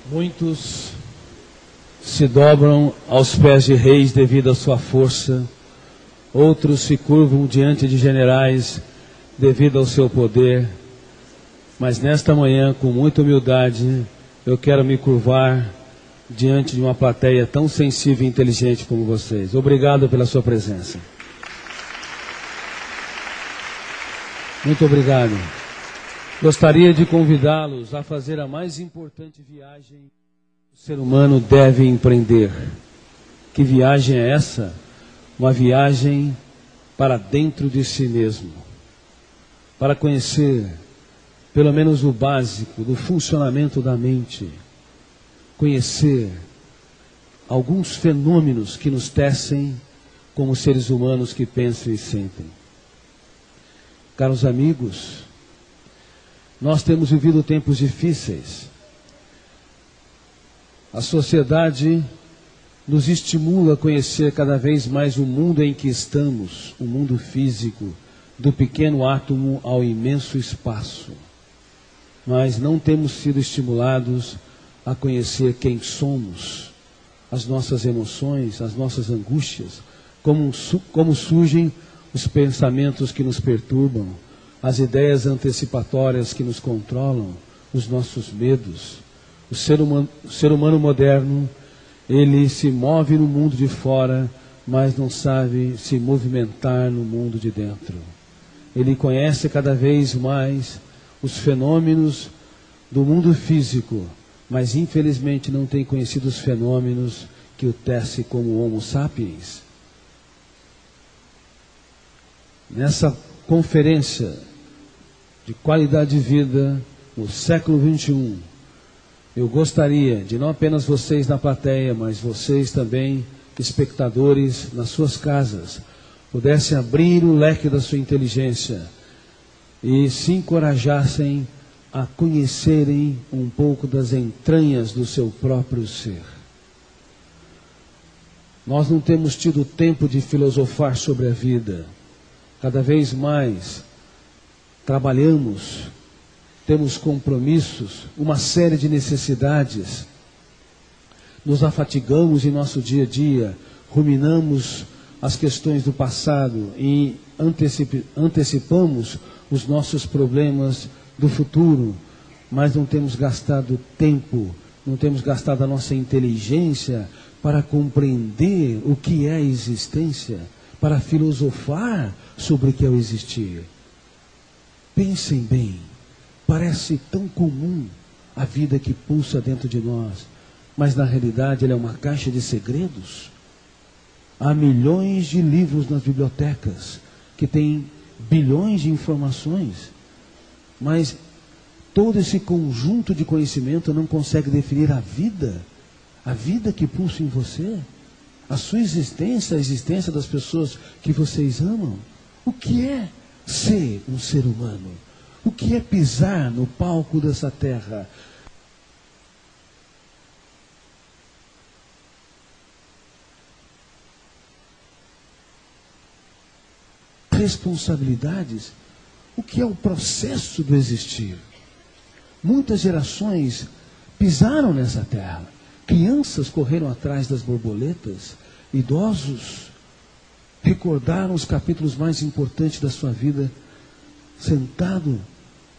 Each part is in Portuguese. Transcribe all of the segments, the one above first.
Muitos se dobram aos pés de reis devido à sua força, outros se curvam diante de generais devido ao seu poder, mas nesta manhã, com muita humildade, eu quero me curvar diante de uma plateia tão sensível e inteligente como vocês. Obrigado pela sua presença. Muito obrigado. Gostaria de convidá-los a fazer a mais importante viagem que o ser humano deve empreender. Que viagem é essa? Uma viagem para dentro de si mesmo, para conhecer pelo menos o básico do funcionamento da mente, conhecer alguns fenômenos que nos tecem como seres humanos que pensam e sentem. Caros amigos, nós temos vivido tempos difíceis. A sociedade nos estimula a conhecer cada vez mais o mundo em que estamos, o mundo físico, do pequeno átomo ao imenso espaço. Mas não temos sido estimulados a conhecer quem somos, as nossas emoções, as nossas angústias, como surgem os pensamentos que nos perturbam, as ideias antecipatórias que nos controlam, os nossos medos. O ser humano moderno, ele se move no mundo de fora, mas não sabe se movimentar no mundo de dentro. Ele conhece cada vez mais os fenômenos do mundo físico, mas infelizmente não tem conhecido os fenômenos que o tece como Homo sapiens. Nessa conferência de qualidade de vida no século XXI, eu gostaria de não apenas vocês na plateia, mas vocês também, espectadores nas suas casas, pudessem abrir o leque da sua inteligência e se encorajassem a conhecerem um pouco das entranhas do seu próprio ser. Nós não temos tido tempo de filosofar sobre a vida. Cada vez mais trabalhamos, temos compromissos, uma série de necessidades. Nos afatigamos em nosso dia a dia, ruminamos as questões do passado e antecipamos os nossos problemas do futuro, mas não temos gastado tempo, não temos gastado a nossa inteligência para compreender o que é a existência, para filosofar sobre o que é o existir. Pensem bem, parece tão comum a vida que pulsa dentro de nós, mas na realidade ela é uma caixa de segredos. Há milhões de livros nas bibliotecas que têm bilhões de informações, mas todo esse conjunto de conhecimento não consegue definir a vida que pulsa em você, a sua existência, a existência das pessoas que vocês amam. O que é ser um ser humano? O que é pisar no palco dessa terra? Responsabilidades, o que é o processo do existir. Muitas gerações pisaram nessa terra, crianças correram atrás das borboletas, idosos recordaram os capítulos mais importantes da sua vida, sentado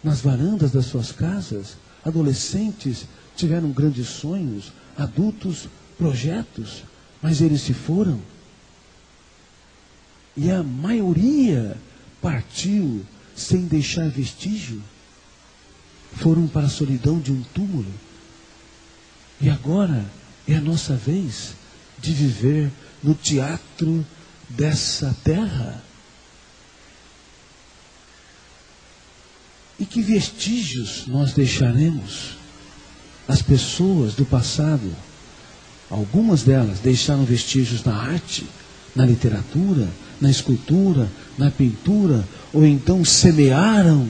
nas varandas das suas casas. Adolescentes tiveram grandes sonhos, adultos projetos, mas eles se foram. E a maioria partiu sem deixar vestígio. Foram para a solidão de um túmulo. E agora é a nossa vez de viver no teatro dessa terra. E que vestígios nós deixaremos? As pessoas do passado, algumas delas deixaram vestígios na arte, na literatura, na escultura, na pintura, ou então semearam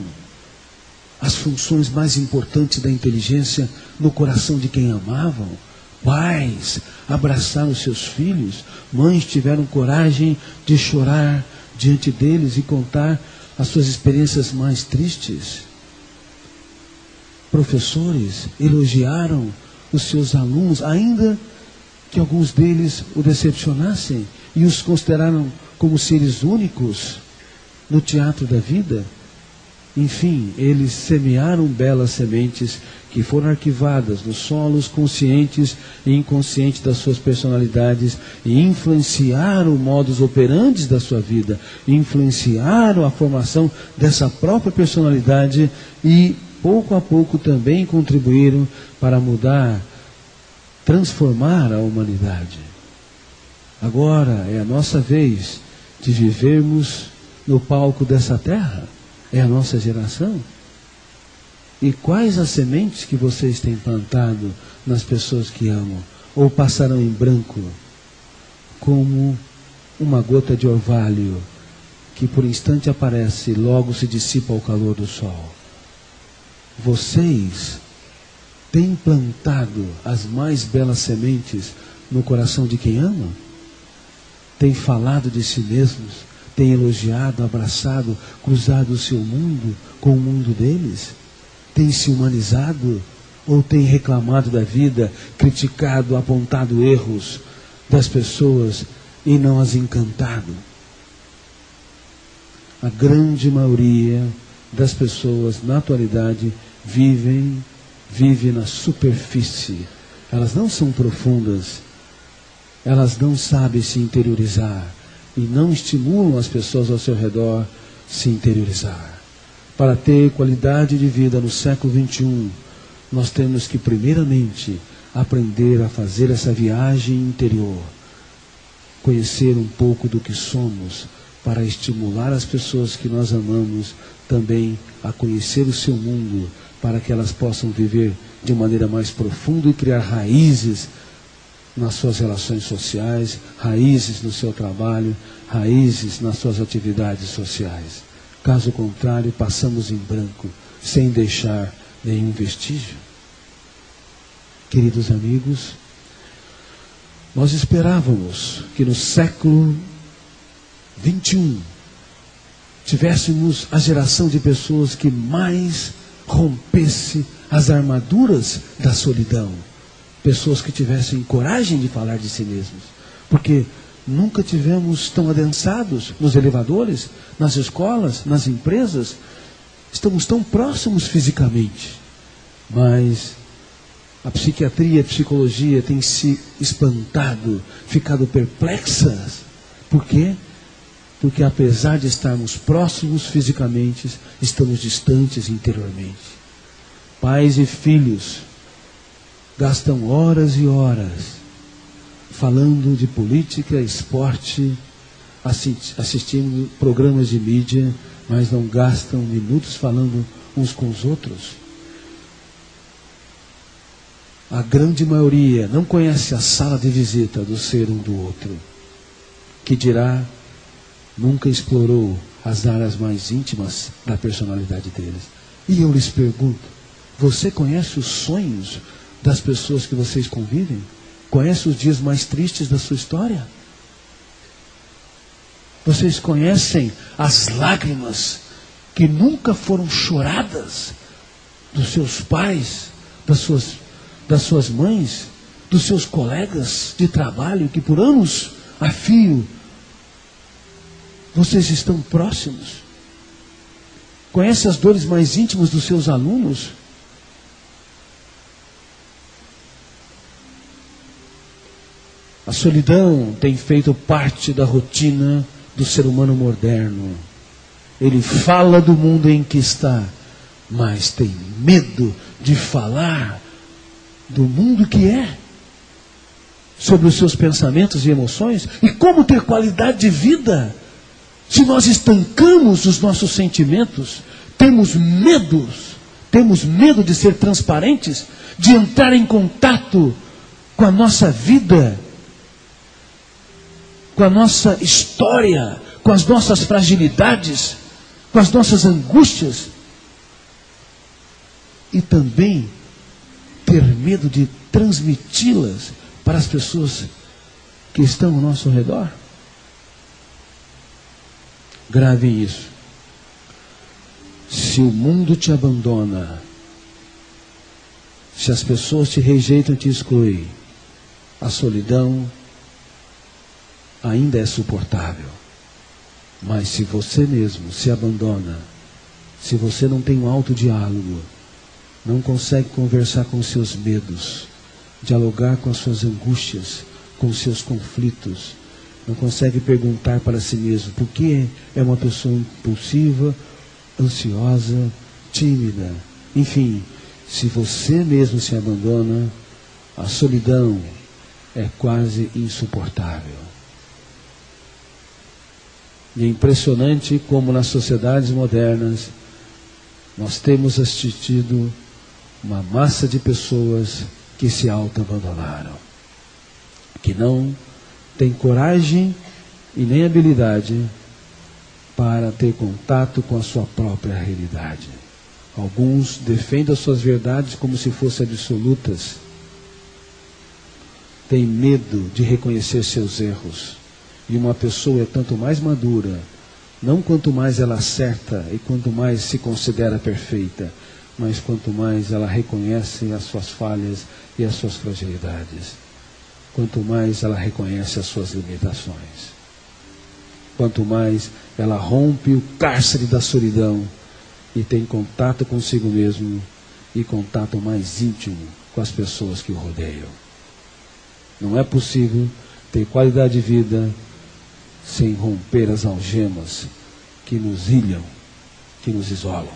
as funções mais importantes da inteligência no coração de quem amavam. Pais abraçaram seus filhos, mães tiveram coragem de chorar diante deles e contar as suas experiências mais tristes. Professores elogiaram os seus alunos, ainda que alguns deles o decepcionassem e os consideraram como seres únicos no teatro da vida. Enfim, eles semearam belas sementes que foram arquivadas nos solos conscientes e inconscientes das suas personalidades e influenciaram o modus operandi da sua vida, influenciaram a formação dessa própria personalidade e pouco a pouco também contribuíram para mudar, transformar a humanidade. Agora é a nossa vez de vivermos no palco dessa terra. É a nossa geração. E quais as sementes que vocês têm plantado nas pessoas que amam? Ou passarão em branco, como uma gota de orvalho, que por instante aparece e logo se dissipa ao calor do sol? Vocês têm plantado as mais belas sementes no coração de quem ama? Têm falado de si mesmos? Tem elogiado, abraçado, cruzado o seu mundo com o mundo deles? Tem se humanizado? Ou tem reclamado da vida, criticado, apontado erros das pessoas e não as encantado? A grande maioria das pessoas na atualidade vive na superfície. Elas não são profundas, elas não sabem se interiorizar. E não estimulam as pessoas ao seu redor se interiorizar. Para ter qualidade de vida no século XXI, nós temos que primeiramente aprender a fazer essa viagem interior. Conhecer um pouco do que somos, para estimular as pessoas que nós amamos também a conhecer o seu mundo, para que elas possam viver de maneira mais profunda e criar raízes nas suas relações sociais, raízes no seu trabalho, raízes nas suas atividades sociais. Caso contrário, passamos em branco, sem deixar nenhum vestígio. Queridos amigos, nós esperávamos que no século XXI tivéssemos a geração de pessoas que mais rompesse as armaduras da solidão. Pessoas que tivessem coragem de falar de si mesmos. Porque nunca tivemos tão adensados nos elevadores, nas escolas, nas empresas. Estamos tão próximos fisicamente. Mas a psiquiatria e a psicologia têm se espantado, ficado perplexas. Por quê? Porque apesar de estarmos próximos fisicamente, estamos distantes interiormente. Pais e filhos gastam horas e horas falando de política, esporte, assistindo programas de mídia, mas não gastam minutos falando uns com os outros. A grande maioria não conhece a sala de visita do ser um do outro, que dirá, nunca explorou as áreas mais íntimas da personalidade deles. E eu lhes pergunto, você conhece os sonhos das pessoas que vocês convivem? Conhece os dias mais tristes da sua história? Vocês conhecem as lágrimas que nunca foram choradas dos seus pais, das suas mães, dos seus colegas de trabalho que por anos a fio vocês estão próximos? Conhece as dores mais íntimas dos seus alunos? A solidão tem feito parte da rotina do ser humano moderno. Ele fala do mundo em que está, mas tem medo de falar do mundo que é, sobre os seus pensamentos e emoções. E como ter qualidade de vida se nós estancamos os nossos sentimentos? Temos medo de ser transparentes, de entrar em contato com a nossa vida, com a nossa história, com as nossas fragilidades, com as nossas angústias. E também ter medo de transmiti-las para as pessoas que estão ao nosso redor. Gravem isso. Se o mundo te abandona, Se as pessoas te rejeitam e te excluem, a solidão ainda é suportável. Mas se você mesmo se abandona, se você não tem um autodiálogo, não consegue conversar com os seus medos, dialogar com as suas angústias, com os seus conflitos, não consegue perguntar para si mesmo por que é uma pessoa impulsiva, ansiosa, tímida, enfim, se você mesmo se abandona, a solidão é quase insuportável. E é impressionante como nas sociedades modernas nós temos assistido uma massa de pessoas que se auto-abandonaram, que não tem coragem e nem habilidade para ter contato com a sua própria realidade. Alguns defendem as suas verdades como se fossem absolutas. Tem medo de reconhecer seus erros. E uma pessoa é tanto mais madura, não quanto mais ela acerta e quanto mais se considera perfeita, mas quanto mais ela reconhece as suas falhas e as suas fragilidades. Quanto mais ela reconhece as suas limitações. Quanto mais ela rompe o cárcere da solidão e tem contato consigo mesmo e contato mais íntimo com as pessoas que o rodeiam. Não é possível ter qualidade de vida sem romper as algemas que nos ilham, que nos isolam.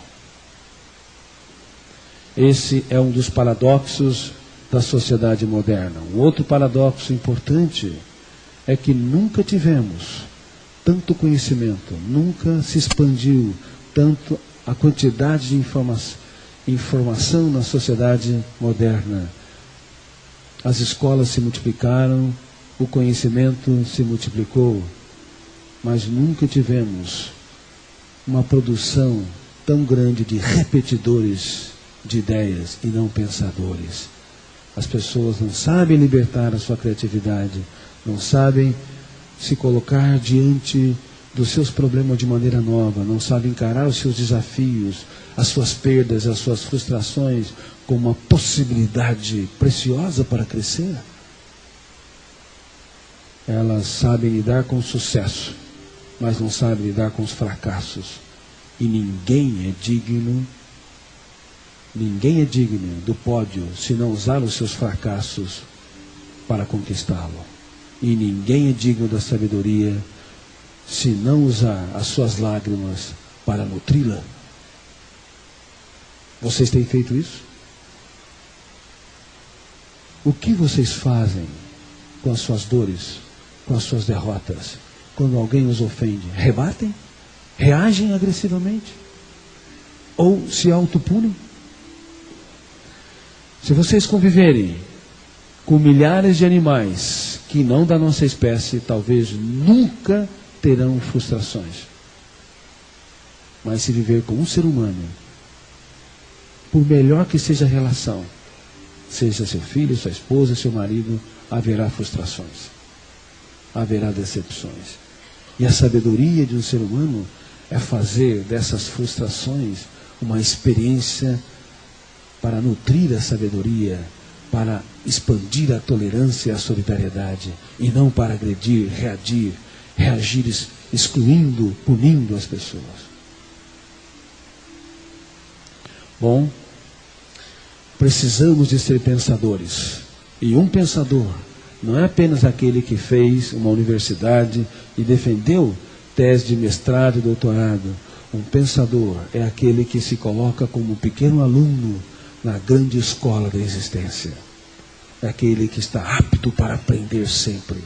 Esse é um dos paradoxos da sociedade moderna. Um outro paradoxo importante é que nunca tivemos tanto conhecimento, nunca se expandiu tanto a quantidade de informação na sociedade moderna. As escolas se multiplicaram, o conhecimento se multiplicou, mas nunca tivemos uma produção tão grande de repetidores de ideias e não pensadores. As pessoas não sabem libertar a sua criatividade, não sabem se colocar diante dos seus problemas de maneira nova, não sabem encarar os seus desafios, as suas perdas, as suas frustrações como uma possibilidade preciosa para crescer. Elas sabem lidar com o sucesso, mas não sabem lidar com os fracassos. E ninguém é digno do pódio se não usar os seus fracassos para conquistá-lo. E ninguém é digno da sabedoria se não usar as suas lágrimas para nutri-la. Vocês têm feito isso? O que vocês fazem com as suas dores, com as suas derrotas, quando alguém os ofende? Rebatem? Reagem agressivamente? Ou se autopunem? Se vocês conviverem com milhares de animais que não da nossa espécie, talvez nunca terão frustrações. Mas se viver com um ser humano, por melhor que seja a relação, seja seu filho, sua esposa, seu marido, haverá frustrações, haverá decepções. E a sabedoria de um ser humano é fazer dessas frustrações uma experiência para nutrir a sabedoria, para expandir a tolerância e a solidariedade, e não para agredir, reagir excluindo, punindo as pessoas. Bom, precisamos de ser pensadores. E um pensador não é apenas aquele que fez uma universidade e defendeu tese de mestrado e doutorado. Um pensador é aquele que se coloca como um pequeno aluno na grande escola da existência. É aquele que está apto para aprender sempre.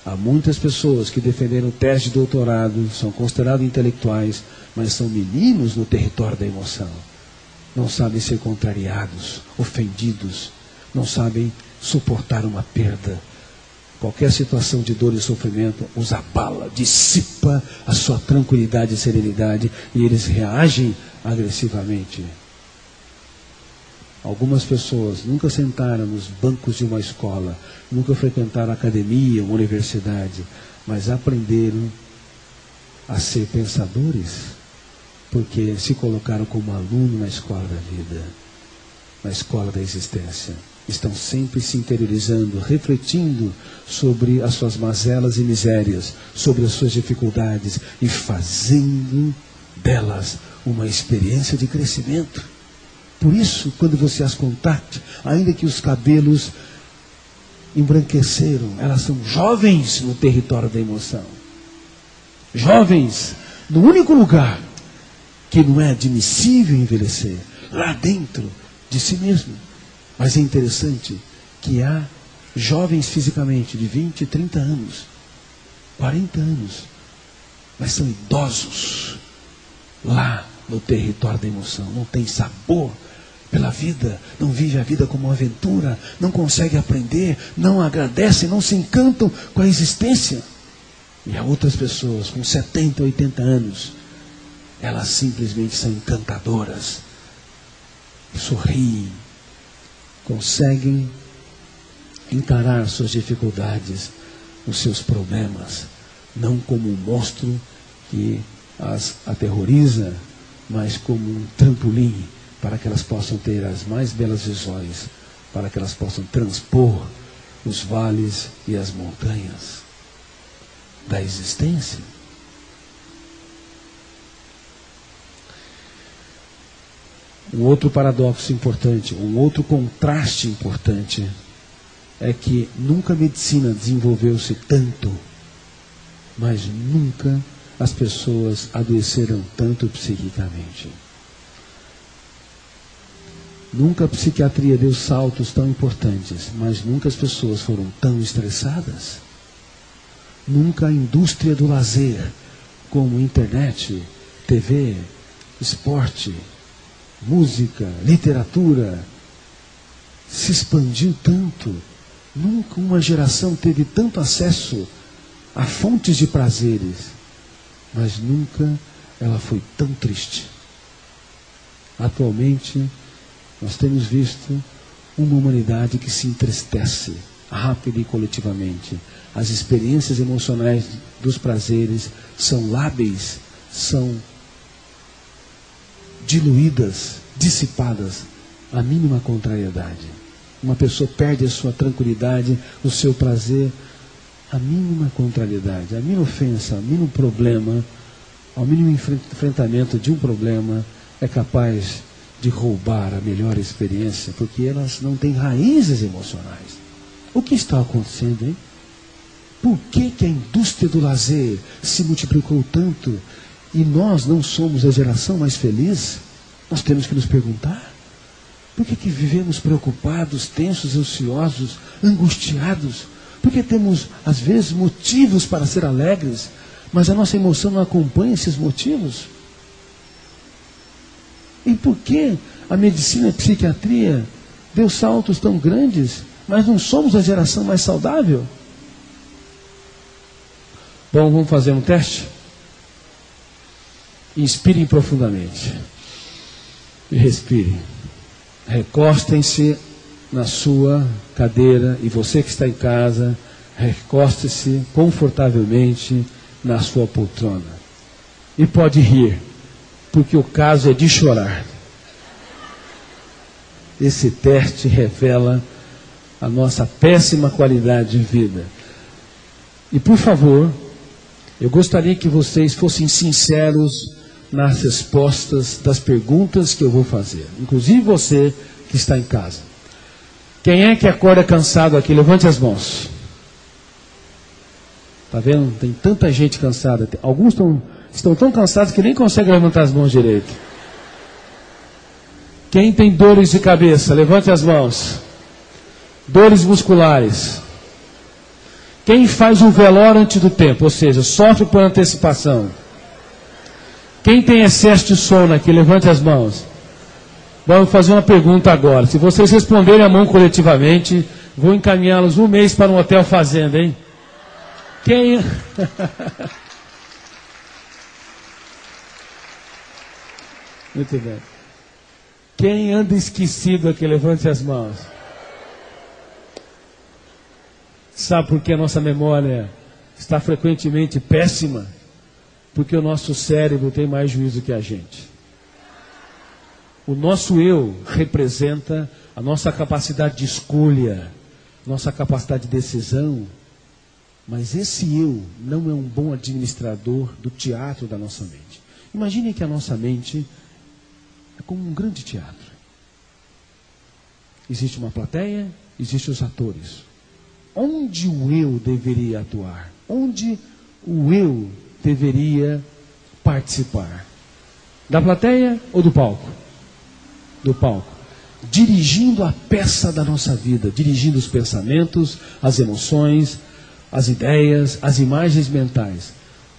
Há muitas pessoas que defenderam tese de doutorado, são considerados intelectuais, mas são meninos no território da emoção. Não sabem ser contrariados, ofendidos, não sabem suportar uma perda. Qualquer situação de dor e sofrimento os abala, dissipa a sua tranquilidade e serenidade, e eles reagem agressivamente. Algumas pessoas nunca sentaram nos bancos de uma escola, nunca frequentaram a academia, uma universidade, mas aprenderam a ser pensadores, porque se colocaram como aluno na escola da vida. na escola da existência. Estão sempre se interiorizando, refletindo sobre as suas mazelas e misérias, sobre as suas dificuldades e fazendo delas uma experiência de crescimento. Por isso, quando você as contate, ainda que os cabelos embranqueceram, elas são jovens no território da emoção. Jovens no único lugar que não é admissível envelhecer, lá dentro de si mesmo. Mas é interessante que há jovens fisicamente de 20, 30 anos, 40 anos, mas são idosos lá no território da emoção. Não tem sabor pela vida, não vive a vida como uma aventura, não consegue aprender, não agradecem, não se encantam com a existência. E há outras pessoas com 70, 80 anos, elas simplesmente são encantadoras, sorriem, conseguem encarar suas dificuldades, os seus problemas, não como um monstro que as aterroriza, mas como um trampolim para que elas possam ter as mais belas visões, para que elas possam transpor os vales e as montanhas da existência. Um outro paradoxo importante, um outro contraste importante, é que nunca a medicina desenvolveu-se tanto, mas nunca as pessoas adoeceram tanto psiquicamente. Nunca a psiquiatria deu saltos tão importantes, mas nunca as pessoas foram tão estressadas. Nunca a indústria do lazer, como internet, TV, esporte, música, literatura, se expandiu tanto. Nunca uma geração teve tanto acesso a fontes de prazeres, mas nunca ela foi tão triste. Atualmente, nós temos visto uma humanidade que se entristece rápida e coletivamente. As experiências emocionais dos prazeres são lábeis, são diluídas, dissipadas, a mínima contrariedade. Uma pessoa perde a sua tranquilidade, o seu prazer, a mínima contrariedade, a mínima ofensa, o mínimo problema, ao mínimo enfrentamento de um problema, é capaz de roubar a melhor experiência, porque elas não têm raízes emocionais. O que está acontecendo, hein? Por que a indústria do lazer se multiplicou tanto e nós não somos a geração mais feliz? Nós temos que nos perguntar. Por que vivemos preocupados, tensos, ansiosos, angustiados? Por que temos, às vezes, motivos para ser alegres, mas a nossa emoção não acompanha esses motivos? E por que a medicina e a psiquiatria deu saltos tão grandes, mas não somos a geração mais saudável? Bom, vamos fazer um teste? Inspirem profundamente. E respirem. Recostem-se na sua cadeira, e você que está em casa, recoste-se confortavelmente na sua poltrona. E pode rir, porque o caso é de chorar. Esse teste revela a nossa péssima qualidade de vida. E por favor, eu gostaria que vocês fossem sinceros nas respostas das perguntas que eu vou fazer. Inclusive você que está em casa. Quem é que acorda cansado aqui? Levante as mãos. Está vendo? Tem tanta gente cansada. Alguns estão tão cansados que nem conseguem levantar as mãos direito. Quem tem dores de cabeça? Levante as mãos. Dores musculares. Quem faz um velório antes do tempo, ou seja, sofre por antecipação. Quem tem excesso de sono aqui? Levante as mãos. Vamos fazer uma pergunta agora. Se vocês responderem a mão coletivamente, vou encaminhá-los um mês para um hotel fazenda, hein? Quem... Muito bem. Quem anda esquecido aqui? Levante as mãos. Sabe por que a nossa memória está frequentemente péssima? Porque o nosso cérebro tem mais juízo que a gente. O nosso eu representa a nossa capacidade de escolha, nossa capacidade de decisão. Mas esse eu não é um bom administrador do teatro da nossa mente. Imagine que a nossa mente é como um grande teatro. Existe uma plateia, existem os atores. Onde o eu deveria atuar? Onde o eu deveria participar? Da plateia ou do palco? Do palco. Dirigindo a peça da nossa vida, dirigindo os pensamentos, as emoções, as ideias, as imagens mentais.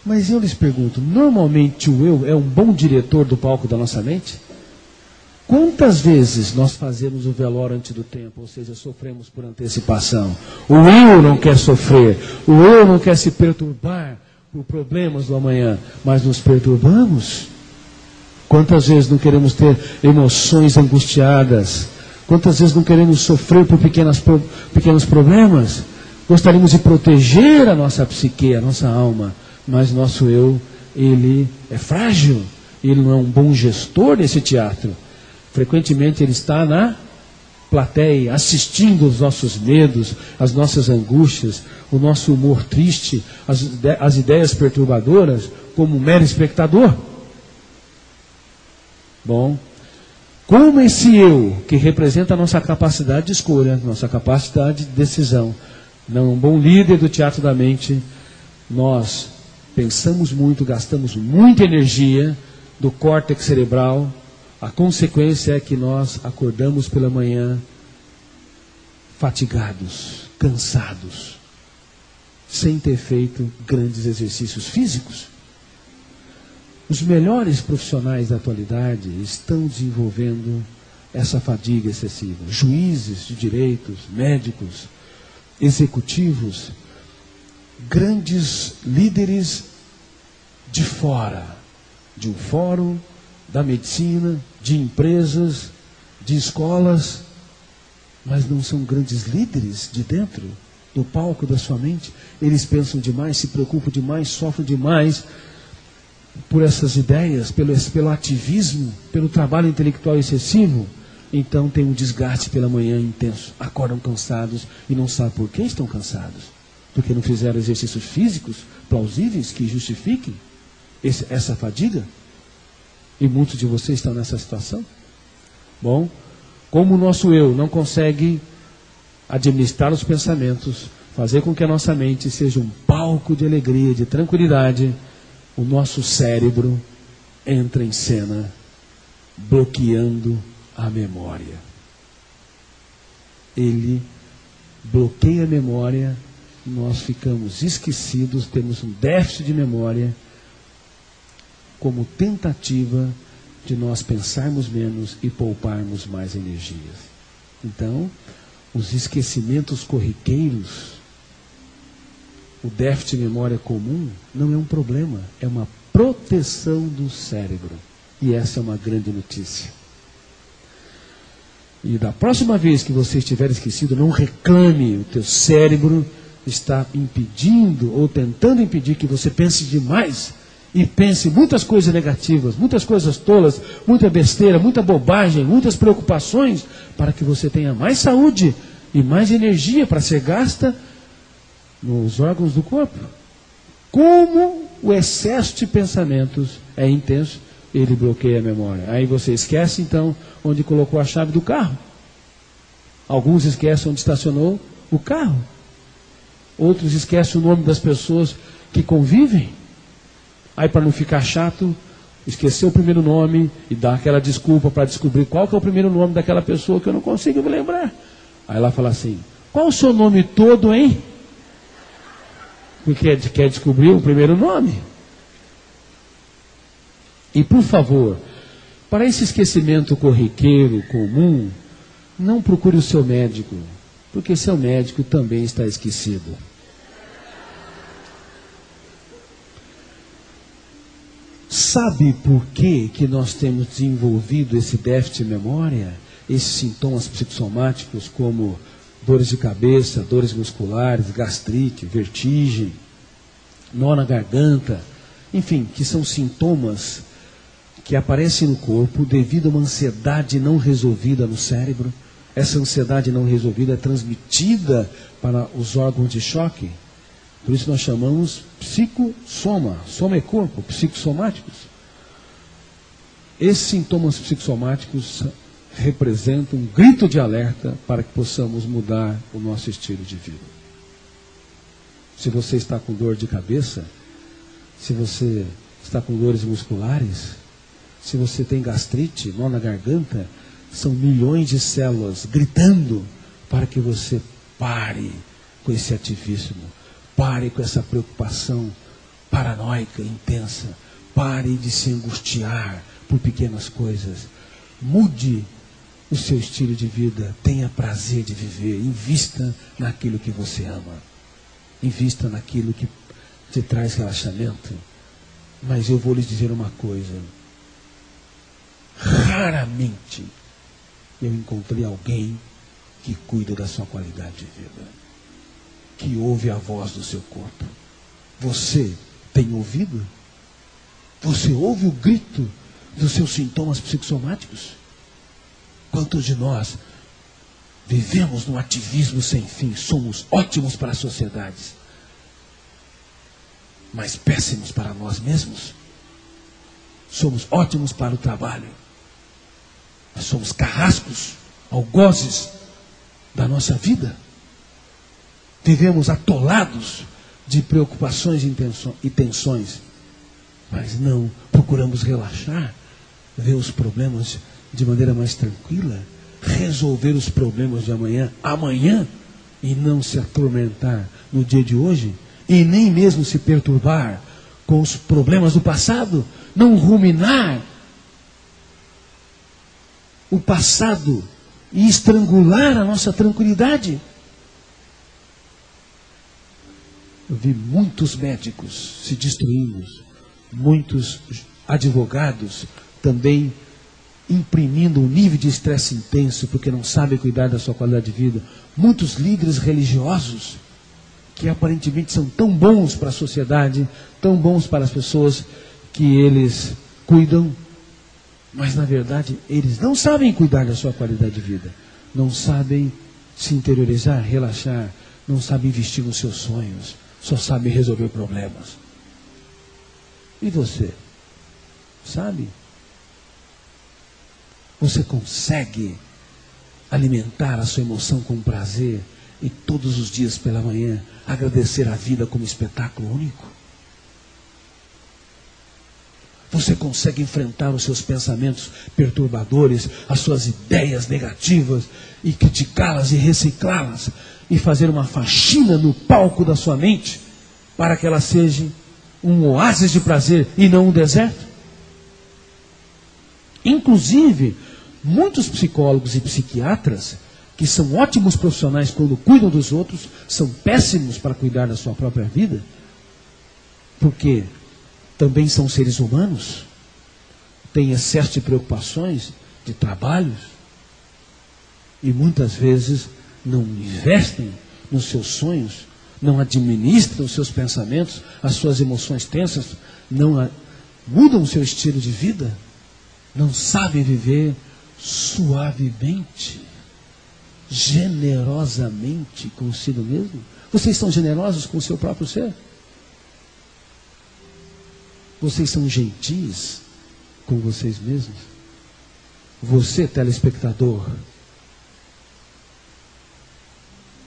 Mas eu lhes pergunto, normalmente o eu é um bom diretor do palco da nossa mente? Quantas vezes nós fazemos o velório antes do tempo, ou seja, sofremos por antecipação? O eu não quer sofrer, o eu não quer se perturbar por problemas do amanhã, mas nos perturbamos. Quantas vezes não queremos ter emoções angustiadas? Quantas vezes não queremos sofrer por pequenos problemas? Gostaríamos de proteger a nossa psique, a nossa alma, mas nosso eu, ele é frágil, ele não é um bom gestor desse teatro. Frequentemente ele está na plateia, assistindo os nossos medos, as nossas angústias, o nosso humor triste, as ideias perturbadoras, como um mero espectador. Bom, como esse eu, que representa a nossa capacidade de escolha, nossa capacidade de decisão, não é um bom líder do teatro da mente, nós pensamos muito, gastamos muita energia do córtex cerebral. A consequência é que nós acordamos pela manhã fatigados, cansados, sem ter feito grandes exercícios físicos. Os melhores profissionais da atualidade estão desenvolvendo essa fadiga excessiva. Juízes de direitos, médicos, executivos, grandes líderes de fora, de um fórum, da medicina, de empresas, de escolas, mas não são grandes líderes de dentro do palco da sua mente. Eles pensam demais, se preocupam demais, sofrem demais por essas ideias, pelo ativismo, pelo trabalho intelectual excessivo. Então tem um desgaste pela manhã intenso. Acordam cansados e não sabem por que estão cansados. Porque não fizeram exercícios físicos plausíveis que justifiquem essa fadiga. E muitos de vocês estão nessa situação. Bom, como o nosso eu não consegue administrar os pensamentos, fazer com que a nossa mente seja um palco de alegria, de tranquilidade, o nosso cérebro entra em cena, bloqueando a memória. Ele bloqueia a memória, nós ficamos esquecidos, temos um déficit de memória, como tentativa de nós pensarmos menos e pouparmos mais energias. Então, os esquecimentos corriqueiros, o déficit de memória comum, não é um problema, é uma proteção do cérebro. E essa é uma grande notícia. E da próxima vez que você estiver esquecido, não reclame, o teu cérebro está impedindo ou tentando impedir que você pense demais e pense muitas coisas negativas, muitas coisas tolas, muita besteira, muita bobagem, muitas preocupações, para que você tenha mais saúde e mais energia para ser gasta nos órgãos do corpo. Como o excesso de pensamentos é intenso, ele bloqueia a memória. Aí você esquece então onde colocou a chave do carro. Alguns esquecem onde estacionou o carro. Outros esquecem o nome das pessoas que convivem. Aí, para não ficar chato, esqueceu o primeiro nome e dá aquela desculpa para descobrir qual que é o primeiro nome daquela pessoa que eu não consigo me lembrar. Aí ela fala assim: qual o seu nome todo, hein? Porque quer descobrir o primeiro nome. E, por favor, para esse esquecimento corriqueiro, comum, não procure o seu médico, porque seu médico também está esquecido. Sabe por que nós temos desenvolvido esse déficit de memória? Esses sintomas psicossomáticos como dores de cabeça, dores musculares, gastrite, vertigem, nó na garganta, enfim, que são sintomas que aparece no corpo devido a uma ansiedade não resolvida no cérebro. Essa ansiedade não resolvida é transmitida para os órgãos de choque. Por isso nós chamamos psicossoma. Soma é corpo, psicossomáticos. Esses sintomas psicossomáticos representam um grito de alerta para que possamos mudar o nosso estilo de vida. Se você está com dor de cabeça, se você está com dores musculares, se você tem gastrite, nó na garganta, são milhões de células gritando para que você pare com esse ativismo, pare com essa preocupação paranoica, intensa, pare de se angustiar por pequenas coisas, mude o seu estilo de vida, tenha prazer de viver, invista naquilo que você ama, invista naquilo que te traz relaxamento. Mas eu vou lhes dizer uma coisa, raramente eu encontrei alguém que cuida da sua qualidade de vida, que ouve a voz do seu corpo. Você tem ouvido? Você ouve o grito dos seus sintomas psicossomáticos? Quantos de nós vivemos num ativismo sem fim? Somos ótimos para as sociedades, mas péssimos para nós mesmos. Somos ótimos para o trabalho, mas somos carrascos, algozes da nossa vida. Vivemos atolados de preocupações e tensões, mas não procuramos relaxar, ver os problemas de maneira mais tranquila, resolver os problemas de amanhã, e não se atormentar no dia de hoje, e nem mesmo se perturbar com os problemas do passado, não ruminar o passado e estrangular a nossa tranquilidade. Eu vi muitos médicos se destruindo, muitos advogados também imprimindo um nível de estresse intenso porque não sabem cuidar da sua qualidade de vida. Muitos líderes religiosos que aparentemente são tão bons para a sociedade, tão bons para as pessoas que eles cuidam, mas na verdade eles não sabem cuidar da sua qualidade de vida, não sabem se interiorizar, relaxar, não sabem investir nos seus sonhos, só sabem resolver problemas. E você? Sabe? Você consegue alimentar a sua emoção com prazer e todos os dias pela manhã agradecer a vida como espetáculo único? Você consegue enfrentar os seus pensamentos perturbadores, as suas ideias negativas, e criticá-las e reciclá-las, e fazer uma faxina no palco da sua mente, para que ela seja um oásis de prazer e não um deserto? Inclusive, muitos psicólogos e psiquiatras, que são ótimos profissionais quando cuidam dos outros, são péssimos para cuidar da sua própria vida, porque também são seres humanos, têm excesso de preocupações, de trabalhos, e muitas vezes não investem nos seus sonhos, não administram os seus pensamentos, as suas emoções tensas, não mudam o seu estilo de vida, não sabem viver suavemente, generosamente consigo mesmo. Vocês são generosos com o seu próprio ser? Vocês são gentis com vocês mesmos? Você, telespectador,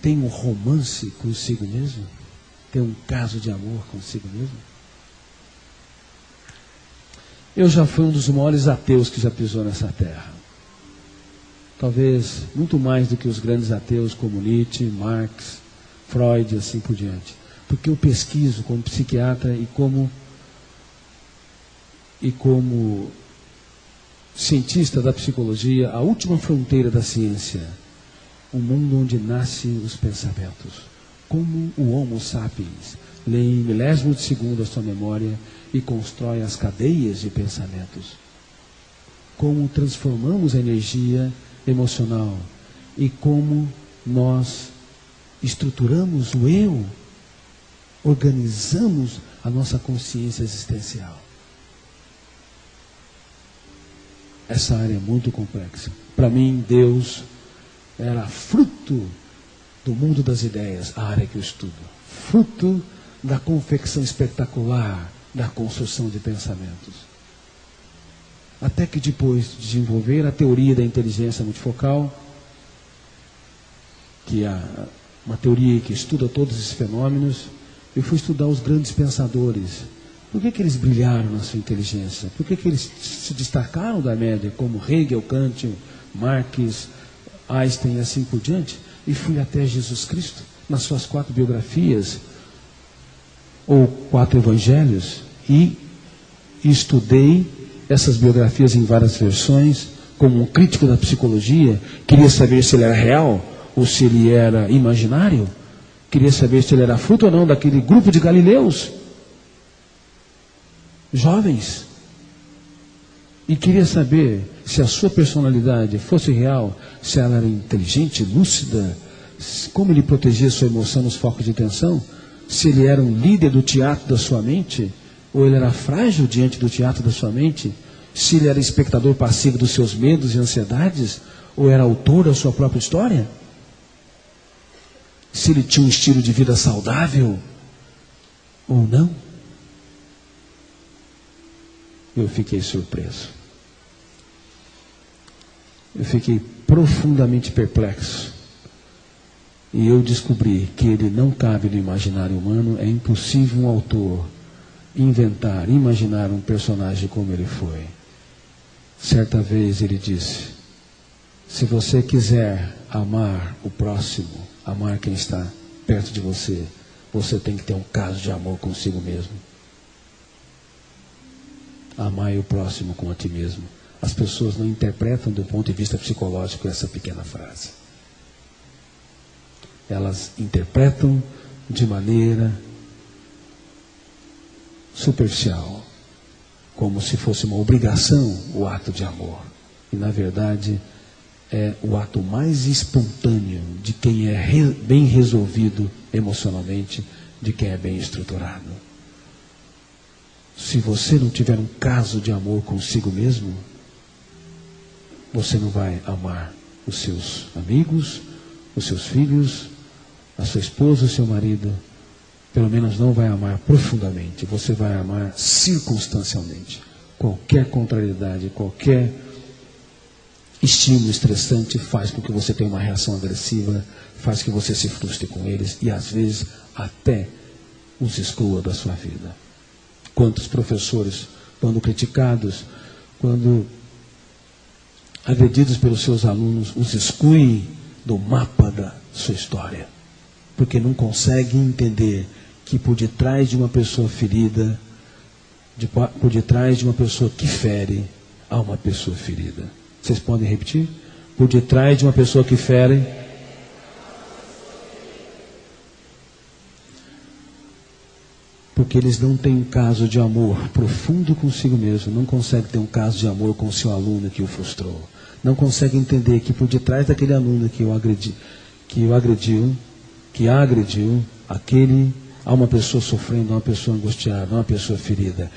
tem um romance consigo mesmo? Tem um caso de amor consigo mesmo? Eu já fui um dos maiores ateus que já pisou nessa terra. Talvez muito mais do que os grandes ateus como Nietzsche, Marx, Freud e assim por diante. Porque eu pesquiso como psiquiatra e como cientista da psicologia, a última fronteira da ciência, o mundo onde nascem os pensamentos. Como o Homo sapiens lê em milésimos de segundo a sua memória e constrói as cadeias de pensamentos. Como transformamos a energia emocional e como nós estruturamos o eu, organizamos a nossa consciência existencial. Essa área é muito complexa. Para mim, Deus era fruto do mundo das ideias, a área que eu estudo. Fruto da confecção espetacular da construção de pensamentos. Até que depois de desenvolver a teoria da inteligência multifocal, que é uma teoria que estuda todos esses fenômenos, eu fui estudar os grandes pensadores. Por que eles brilharam na sua inteligência? Por que eles se destacaram da média, como Hegel, Kant, Marx, Einstein e assim por diante? E fui até Jesus Cristo, nas suas 4 biografias, ou 4 evangelhos, e estudei essas biografias em várias versões, como um crítico da psicologia. Queria saber se ele era real ou se ele era imaginário. Queria saber se ele era fruto ou não daquele grupo de galileus jovens. E queria saber se a sua personalidade fosse real, se ela era inteligente, lúcida, como ele protegia sua emoção nos focos de atenção, se ele era um líder do teatro da sua mente, ou ele era frágil diante do teatro da sua mente, se ele era espectador passivo dos seus medos e ansiedades, ou era autor da sua própria história, se ele tinha um estilo de vida saudável, ou não. Eu fiquei surpreso. Eu fiquei profundamente perplexo. E eu descobri que ele não cabe no imaginário humano. É impossível um autor inventar, imaginar um personagem como ele foi. Certa vez ele disse: se você quiser amar o próximo, amar quem está perto de você, você tem que ter um caso de amor consigo mesmo. Amai o próximo como a ti mesmo. As pessoas não interpretam do ponto de vista psicológico essa pequena frase. Elas interpretam de maneira superficial, como se fosse uma obrigação o ato de amor. E na verdade é o ato mais espontâneo de quem é bem resolvido emocionalmente, de quem é bem estruturado. Se você não tiver um caso de amor consigo mesmo, você não vai amar os seus amigos, os seus filhos, a sua esposa, o seu marido. Pelo menos não vai amar profundamente. Você vai amar circunstancialmente. Qualquer contrariedade, qualquer estímulo estressante faz com que você tenha uma reação agressiva, faz que você se frustre com eles e às vezes até os exclua da sua vida. Quantos professores, quando criticados, quando agredidos pelos seus alunos, os excluem do mapa da sua história, porque não conseguem entender que por detrás de uma pessoa ferida, por detrás de uma pessoa que fere, há uma pessoa ferida. Vocês podem repetir? Por detrás de uma pessoa que fere, porque eles não têm um caso de amor profundo consigo mesmo, não conseguem ter um caso de amor com o seu aluno que o frustrou, não conseguem entender que por detrás daquele aluno que agrediu, há uma pessoa sofrendo, há uma pessoa angustiada, há uma pessoa ferida.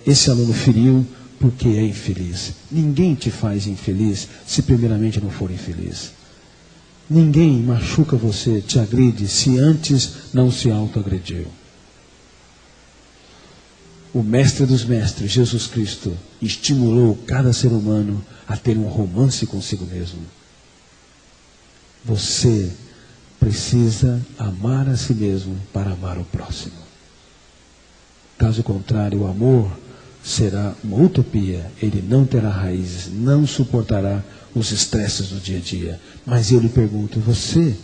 Esse aluno feriu porque é infeliz. Ninguém te faz infeliz se primeiramente não for infeliz. Ninguém machuca você, te agride, se antes não se autoagrediu. O mestre dos mestres, Jesus Cristo, estimulou cada ser humano a ter um romance consigo mesmo. Você precisa amar a si mesmo para amar o próximo. Caso contrário, o amor será uma utopia. Ele não terá raízes, não suportará os estresses do dia a dia. Mas eu lhe pergunto, você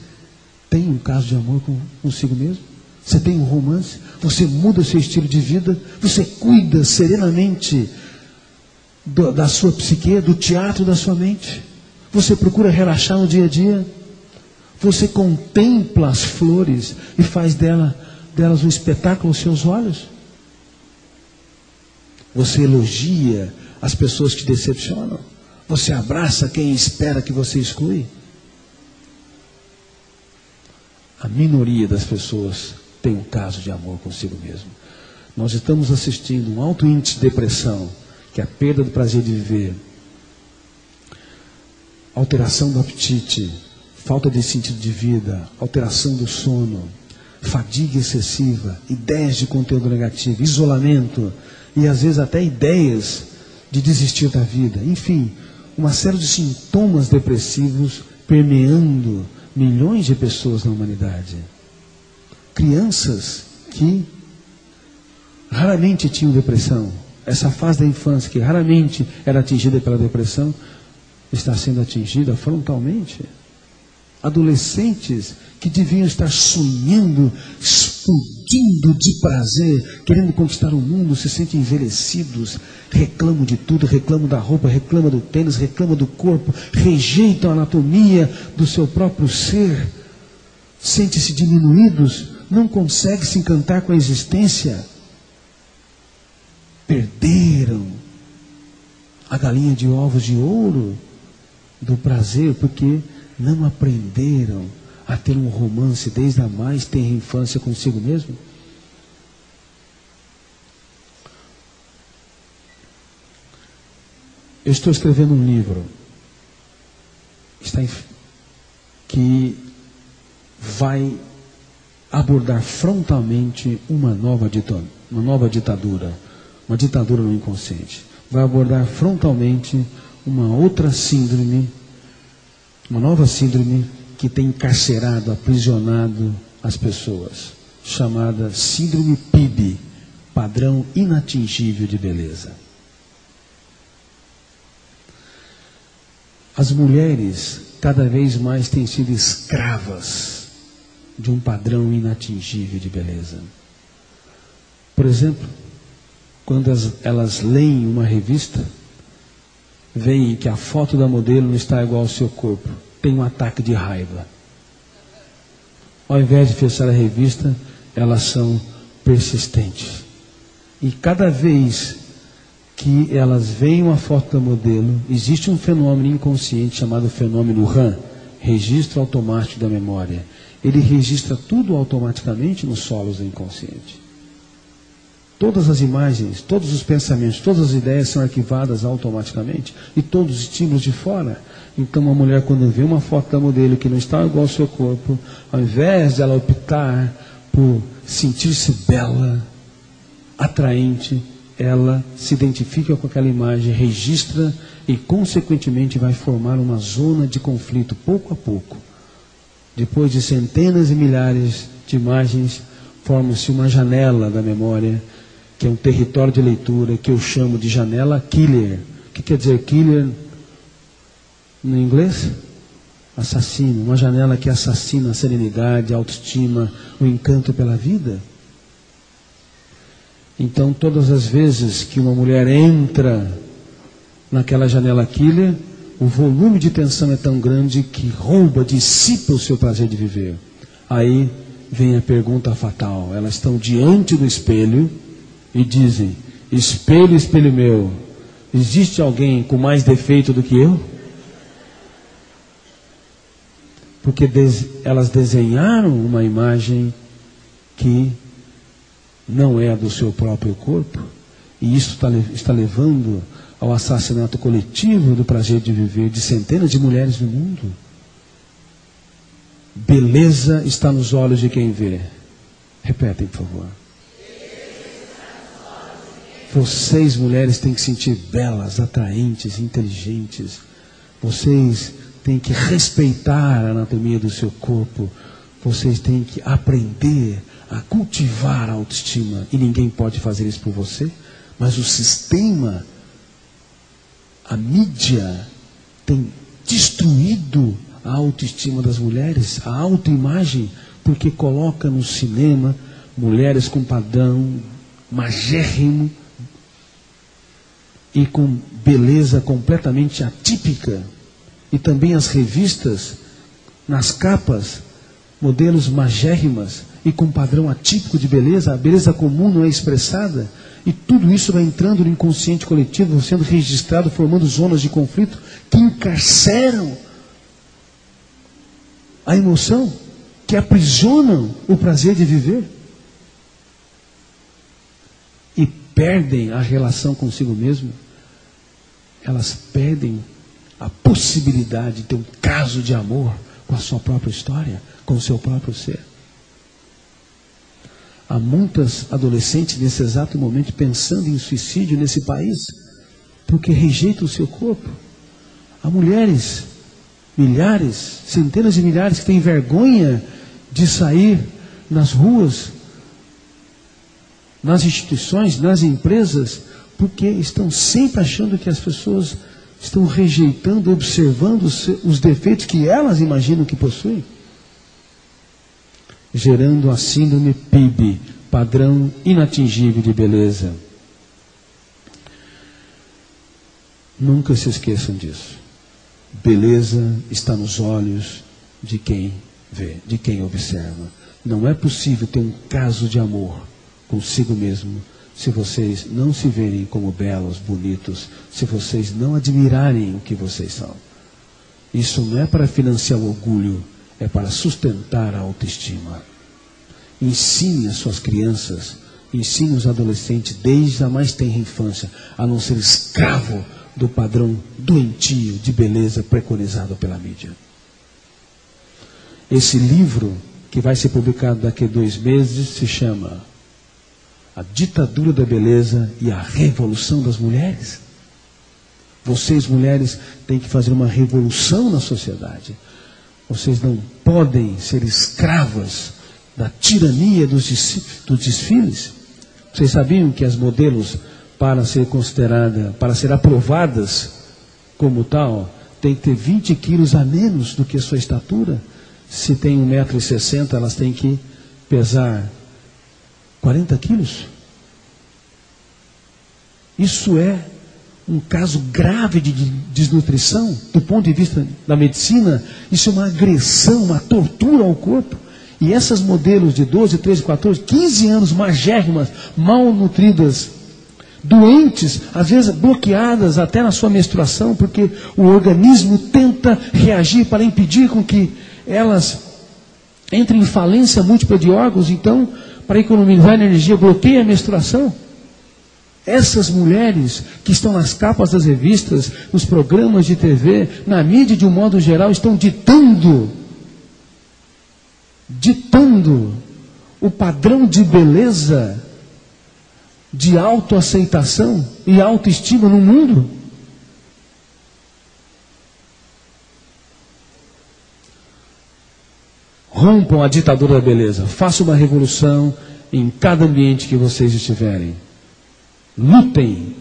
tem um caso de amor consigo mesmo? Você tem um romance? Você muda o seu estilo de vida? Você cuida serenamente da sua psique, do teatro da sua mente? Você procura relaxar no dia a dia? Você contempla as flores e faz delas um espetáculo aos seus olhos? Você elogia as pessoas que te decepcionam? Você abraça quem espera que você exclui? A minoria das pessoas tem um caso de amor consigo mesmo. Nós estamos assistindo um alto índice de depressão, que é a perda do prazer de viver, alteração do apetite, falta de sentido de vida, alteração do sono, fadiga excessiva, ideias de conteúdo negativo, isolamento e às vezes até ideias de desistir da vida. Enfim, uma série de sintomas depressivos permeando milhões de pessoas na humanidade. Crianças que raramente tinham depressão, essa fase da infância que raramente era atingida pela depressão, está sendo atingida frontalmente. Adolescentes que deviam estar sonhando, explodindo de prazer, querendo conquistar o mundo, se sentem envelhecidos, reclamam de tudo, reclamam da roupa, reclamam do tênis, reclamam do corpo, rejeitam a anatomia do seu próprio ser, sentem-se diminuídos, não conseguem se encantar com a existência. Perderam a galinha de ovos de ouro do prazer, porque não aprenderam a ter um romance desde a mais tenra infância consigo mesmo. Eu estou escrevendo um livro que vai abordar frontalmente uma nova ditadura, uma ditadura no inconsciente. Vai abordar frontalmente uma outra síndrome, uma nova síndrome que tem encarcerado, aprisionado as pessoas, chamada síndrome PIB, padrão inatingível de beleza. As mulheres cada vez mais têm sido escravas de um padrão inatingível de beleza. Por exemplo, quando elas leem uma revista, veem que a foto da modelo não está igual ao seu corpo, tem um ataque de raiva. Ao invés de fechar a revista, elas são persistentes. E cada vez que elas veem uma foto da modelo, existe um fenômeno inconsciente chamado fenômeno RAM, registro automático da memória. Ele registra tudo automaticamente nos solos do inconsciente. Todas as imagens, todos os pensamentos, todas as ideias são arquivadas automaticamente e todos os estímulos de fora. Então uma mulher, quando vê uma foto da modelo que não está igual ao seu corpo, ao invés de ela optar por sentir-se bela, atraente, ela se identifica com aquela imagem, registra e consequentemente vai formar uma zona de conflito pouco a pouco. Depois de centenas e milhares de imagens, forma-se uma janela da memória, que é um território de leitura que eu chamo de janela killer. O que quer dizer killer no inglês? Assassino. Uma janela que assassina a serenidade, a autoestima, o encanto pela vida. Então, todas as vezes que uma mulher entra naquela janela killer, o volume de tensão é tão grande que rouba, dissipa o seu prazer de viver. Aí vem a pergunta fatal. Elas estão diante do espelho e dizem: espelho, espelho meu, existe alguém com mais defeito do que eu? Porque elas desenharam uma imagem que não é a do seu próprio corpo, e isso está levando ao assassinato coletivo do prazer de viver de centenas de mulheres no mundo. Beleza está nos olhos de quem vê. Repetem, por favor. Vocês, mulheres, têm que sentir belas, atraentes, inteligentes. Vocês têm que respeitar a anatomia do seu corpo. Vocês têm que aprender a cultivar a autoestima. E ninguém pode fazer isso por você. Mas o sistema, a mídia, tem destruído a autoestima das mulheres, a autoimagem, porque coloca no cinema mulheres com padrão magérrimo e com beleza completamente atípica. E também as revistas, nas capas, modelos magérrimas e com padrão atípico de beleza. A beleza comum não é expressada. E tudo isso vai entrando no inconsciente coletivo, sendo registrado, formando zonas de conflito que encarceram a emoção, que aprisionam o prazer de viver. E perdem a relação consigo mesmo. Elas perdem a possibilidade de ter um caso de amor com a sua própria história, com o seu próprio ser. Há muitas adolescentes nesse exato momento pensando em suicídio nesse país, porque rejeitam o seu corpo. Há mulheres, milhares, centenas de milhares que têm vergonha de sair nas ruas, nas instituições, nas empresas, porque estão sempre achando que as pessoas estão rejeitando, observando os defeitos que elas imaginam que possuem, gerando a síndrome PIB, padrão inatingível de beleza. Nunca se esqueçam disso. Beleza está nos olhos de quem vê, de quem observa. Não é possível ter um caso de amor consigo mesmo se vocês não se verem como belos, bonitos, se vocês não admirarem o que vocês são. Isso não é para financiar o orgulho, é para sustentar a autoestima. Ensine as suas crianças, ensine os adolescentes desde a mais tenra infância a não ser escravo do padrão doentio de beleza preconizado pela mídia. Esse livro, que vai ser publicado daqui a 2 meses, se chama A Ditadura da Beleza e a Revolução das Mulheres. Vocês, mulheres, têm que fazer uma revolução na sociedade. Vocês não podem ser escravas da tirania dos desfiles. Vocês sabiam que as modelos, para ser considerada, para ser aprovadas como tal, tem que ter 20 quilos a menos do que a sua estatura? Se tem 1,60 m, elas têm que pesar 40 quilos? Isso é um caso grave de desnutrição, do ponto de vista da medicina. Isso é uma agressão, uma tortura ao corpo. E essas modelos de 12, 13, 14, 15 anos, magérrimas, mal nutridas, doentes, às vezes bloqueadas até na sua menstruação, porque o organismo tenta reagir para impedir com que elas entrem em falência múltipla de órgãos. Então, para economizar energia, bloqueia a menstruação. Essas mulheres que estão nas capas das revistas, nos programas de TV, na mídia de um modo geral, estão ditando o padrão de beleza, de autoaceitação e autoestima no mundo. Rompam a ditadura da beleza. Façam uma revolução em cada ambiente que vocês estiverem. Lutem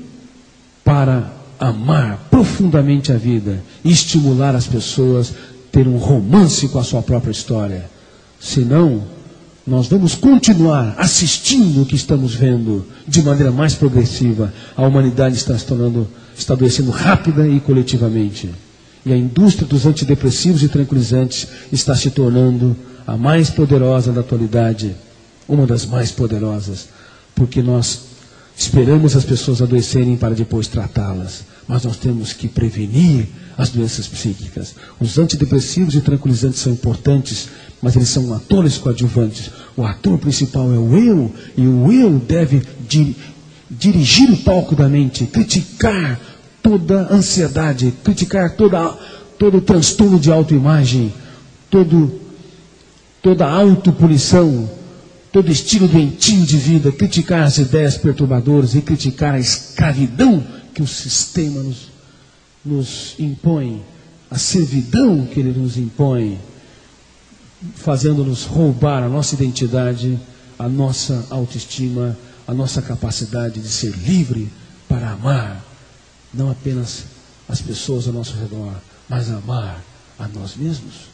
para amar profundamente a vida e estimular as pessoas a ter um romance com a sua própria história. Senão, nós vamos continuar assistindo o que estamos vendo de maneira mais progressiva. A humanidade está adoecendo rápida e coletivamente. E a indústria dos antidepressivos e tranquilizantes está se tornando a mais poderosa da atualidade, uma das mais poderosas, porque nós esperamos as pessoas adoecerem para depois tratá-las, mas nós temos que prevenir as doenças psíquicas. Os antidepressivos e tranquilizantes são importantes, mas eles são atores coadjuvantes. O ator principal é o eu, e o eu deve dirigir o palco da mente, criticar toda ansiedade, criticar todo transtorno de autoimagem, toda autopunição, todo estilo doentio de vida, criticar as ideias perturbadoras e criticar a escravidão que o sistema nos impõe, a servidão que ele nos impõe, fazendo-nos roubar a nossa identidade, a nossa autoestima, a nossa capacidade de ser livre para amar, não apenas as pessoas ao nosso redor, mas amar a nós mesmos.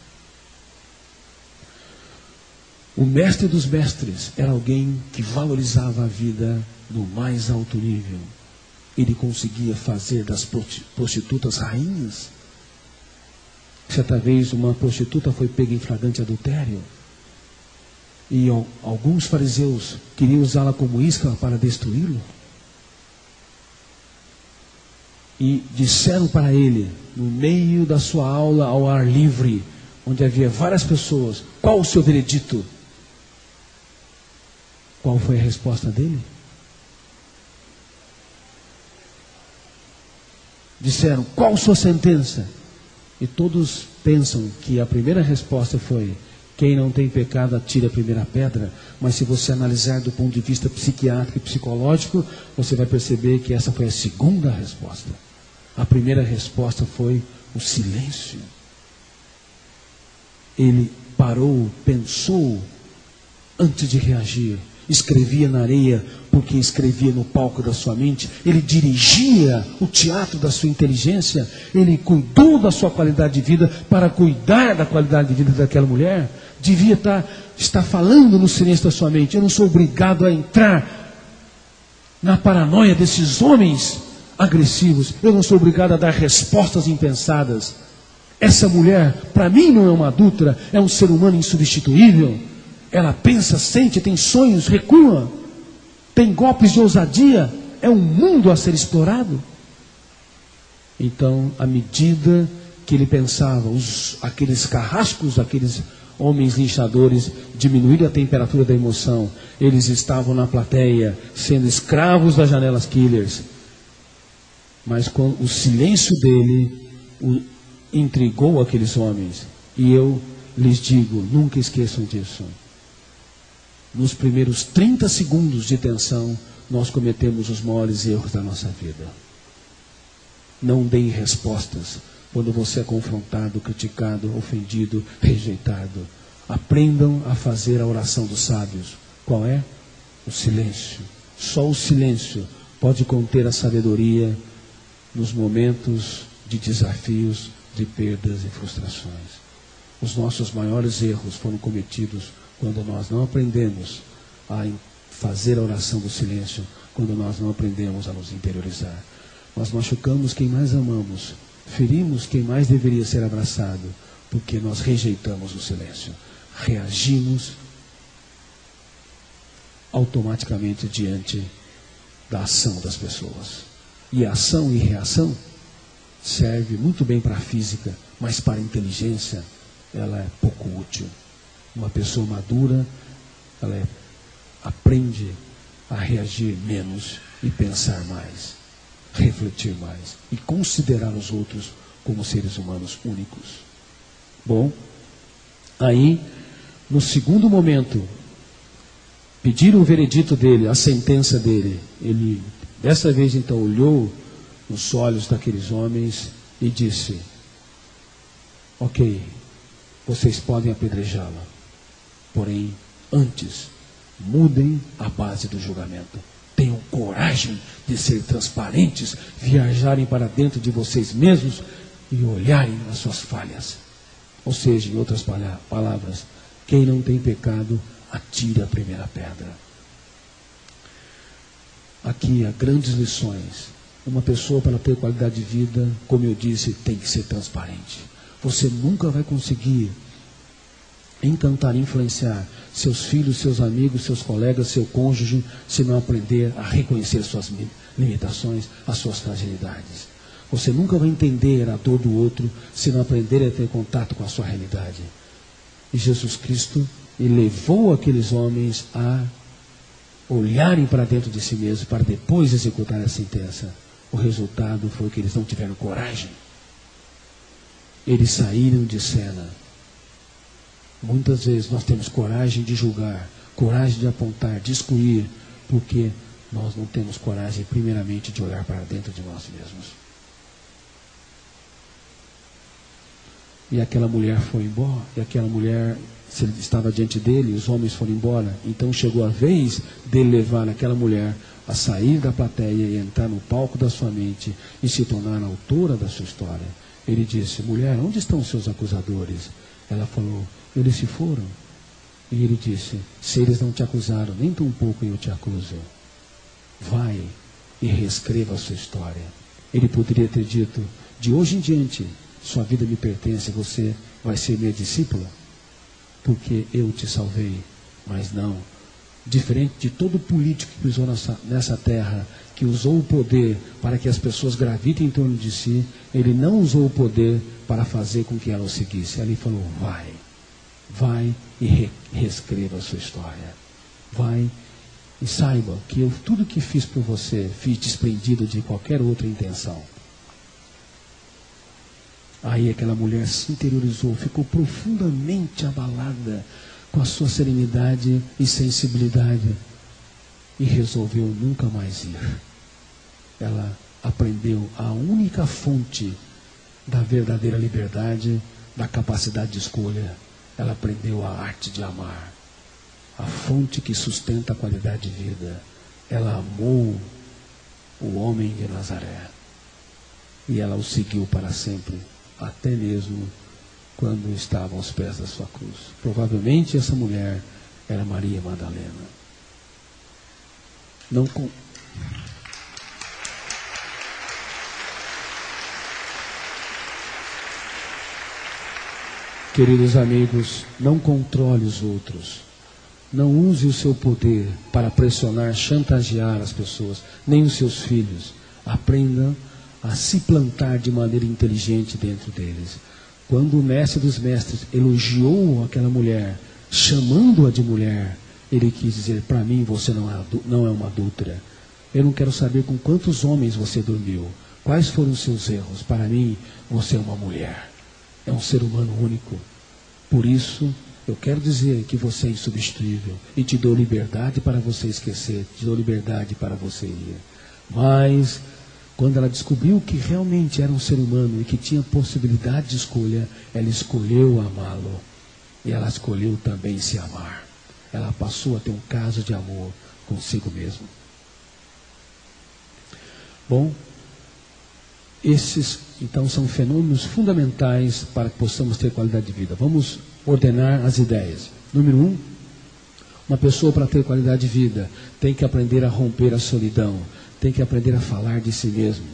O mestre dos mestres era alguém que valorizava a vida no mais alto nível. Ele conseguia fazer das prostitutas rainhas. Certa vez uma prostituta foi pega em flagrante adultério. E alguns fariseus queriam usá-la como isca para destruí-lo. E disseram para ele, no meio da sua aula ao ar livre, onde havia várias pessoas, qual o seu veredito? Qual foi a resposta dele? disseram, qual sua sentença? E todos pensam que a primeira resposta foi, quem não tem pecado atire a primeira pedra. Mas se você analisar do ponto de vista psiquiátrico e psicológico, você vai perceber que essa foi a segunda resposta. A primeira resposta foi o silêncio. Ele parou, pensou antes de reagir. Escrevia na areia porque escrevia no palco da sua mente. Ele dirigia o teatro da sua inteligência. Ele cuidou da sua qualidade de vida para cuidar da qualidade de vida daquela mulher. Devia estar falando no silêncio da sua mente. Eu não sou obrigado a entrar na paranoia desses homens agressivos. Eu não sou obrigado a dar respostas impensadas. Essa mulher, para mim, não é uma adúltera, é um ser humano insubstituível. Ela pensa, sente, tem sonhos, recua, tem golpes de ousadia, é um mundo a ser explorado. Então, à medida que ele pensava, aqueles carrascos, aqueles homens linchadores, diminuíram a temperatura da emoção. Eles estavam na plateia, sendo escravos das janelas killers. Mas com o silêncio dele intrigou aqueles homens. E eu lhes digo, nunca esqueçam disso. Nos primeiros 30 segundos de tensão, nós cometemos os maiores erros da nossa vida. Não deem respostas quando você é confrontado, criticado, ofendido, rejeitado. Aprendam a fazer a oração dos sábios. Qual é? O silêncio. Só o silêncio pode conter a sabedoria nos momentos de desafios, de perdas e frustrações. Os nossos maiores erros foram cometidos quando nós não aprendemos a fazer a oração do silêncio, quando nós não aprendemos a nos interiorizar. Nós machucamos quem mais amamos, ferimos quem mais deveria ser abraçado, porque nós rejeitamos o silêncio. Reagimos automaticamente diante da ação das pessoas. E ação e reação serve muito bem para a física, mas para a inteligência ela é pouco útil. Uma pessoa madura, ela aprende a reagir menos e pensar mais, refletir mais e considerar os outros como seres humanos únicos. Bom, aí, no segundo momento, pediram o veredito dele, a sentença dele. Ele, dessa vez, então, olhou nos olhos daqueles homens e disse, ok, vocês podem apedrejá-la. Porém, antes, mudem a base do julgamento. Tenham coragem de ser transparentes, viajarem para dentro de vocês mesmos e olharem as suas falhas. Ou seja, em outras palavras, quem não tem pecado, atire a primeira pedra. Aqui há grandes lições. Uma pessoa, para ter qualidade de vida, como eu disse, tem que ser transparente. Você nunca vai conseguir encantar, influenciar seus filhos, seus amigos, seus colegas, seu cônjuge, se não aprender a reconhecer suas limitações, as suas fragilidades. Você nunca vai entender a dor do outro se não aprender a ter contato com a sua realidade. E Jesus Cristo, ele levou aqueles homens a olharem para dentro de si mesmos para depois executar a sentença. O resultado foi que eles não tiveram coragem. Eles saíram de cena. Muitas vezes nós temos coragem de julgar, coragem de apontar, de excluir, porque nós não temos coragem, primeiramente, de olhar para dentro de nós mesmos. E aquela mulher foi embora, e aquela mulher estava diante dele, os homens foram embora. Então chegou a vez dele levar aquela mulher a sair da plateia e entrar no palco da sua mente e se tornar a autora da sua história. Ele disse, mulher, onde estão os seus acusadores? Ela falou, eles se foram. E ele disse, se eles não te acusaram, nem tão pouco eu te acuso. Vai e reescreva a sua história. Ele poderia ter dito, de hoje em diante, sua vida me pertence, você vai ser minha discípula, porque eu te salvei. Mas não. Diferente de todo político que pisou nessa terra, que usou o poder para que as pessoas gravitem em torno de si, ele não usou o poder para fazer com que ela o seguisse. Ele falou, vai e reescreva a sua história. Vai e saiba que eu tudo que fiz por você, fiz desprendido de qualquer outra intenção. Aí aquela mulher se interiorizou, ficou profundamente abalada com a sua serenidade e sensibilidade e resolveu nunca mais ir. Ela aprendeu a única fonte da verdadeira liberdade, da capacidade de escolha. Ela aprendeu a arte de amar, a fonte que sustenta a qualidade de vida. Ela amou o homem de Nazaré e ela o seguiu para sempre, até mesmo quando estava aos pés da sua cruz. Provavelmente essa mulher era Maria Madalena. Queridos amigos, não controle os outros. Não use o seu poder para pressionar, chantagear as pessoas, nem os seus filhos. Aprenda a se plantar de maneira inteligente dentro deles. Quando o mestre dos mestres elogiou aquela mulher, chamando-a de mulher, ele quis dizer: para mim você não é uma adúltera. Eu não quero saber com quantos homens você dormiu, quais foram os seus erros. Para mim você é uma mulher, é um ser humano único. Por isso eu quero dizer que você é insubstituível e te dou liberdade para você esquecer, te dou liberdade para você ir. Mas quando ela descobriu que realmente era um ser humano e que tinha possibilidade de escolha, ela escolheu amá-lo. E ela escolheu também se amar. Ela passou a ter um caso de amor consigo mesma. Bom, esses então são fenômenos fundamentais para que possamos ter qualidade de vida. Vamos ordenar as ideias. Número 1, uma pessoa para ter qualidade de vida tem que aprender a romper a solidão. Tem que aprender a falar de si mesmo.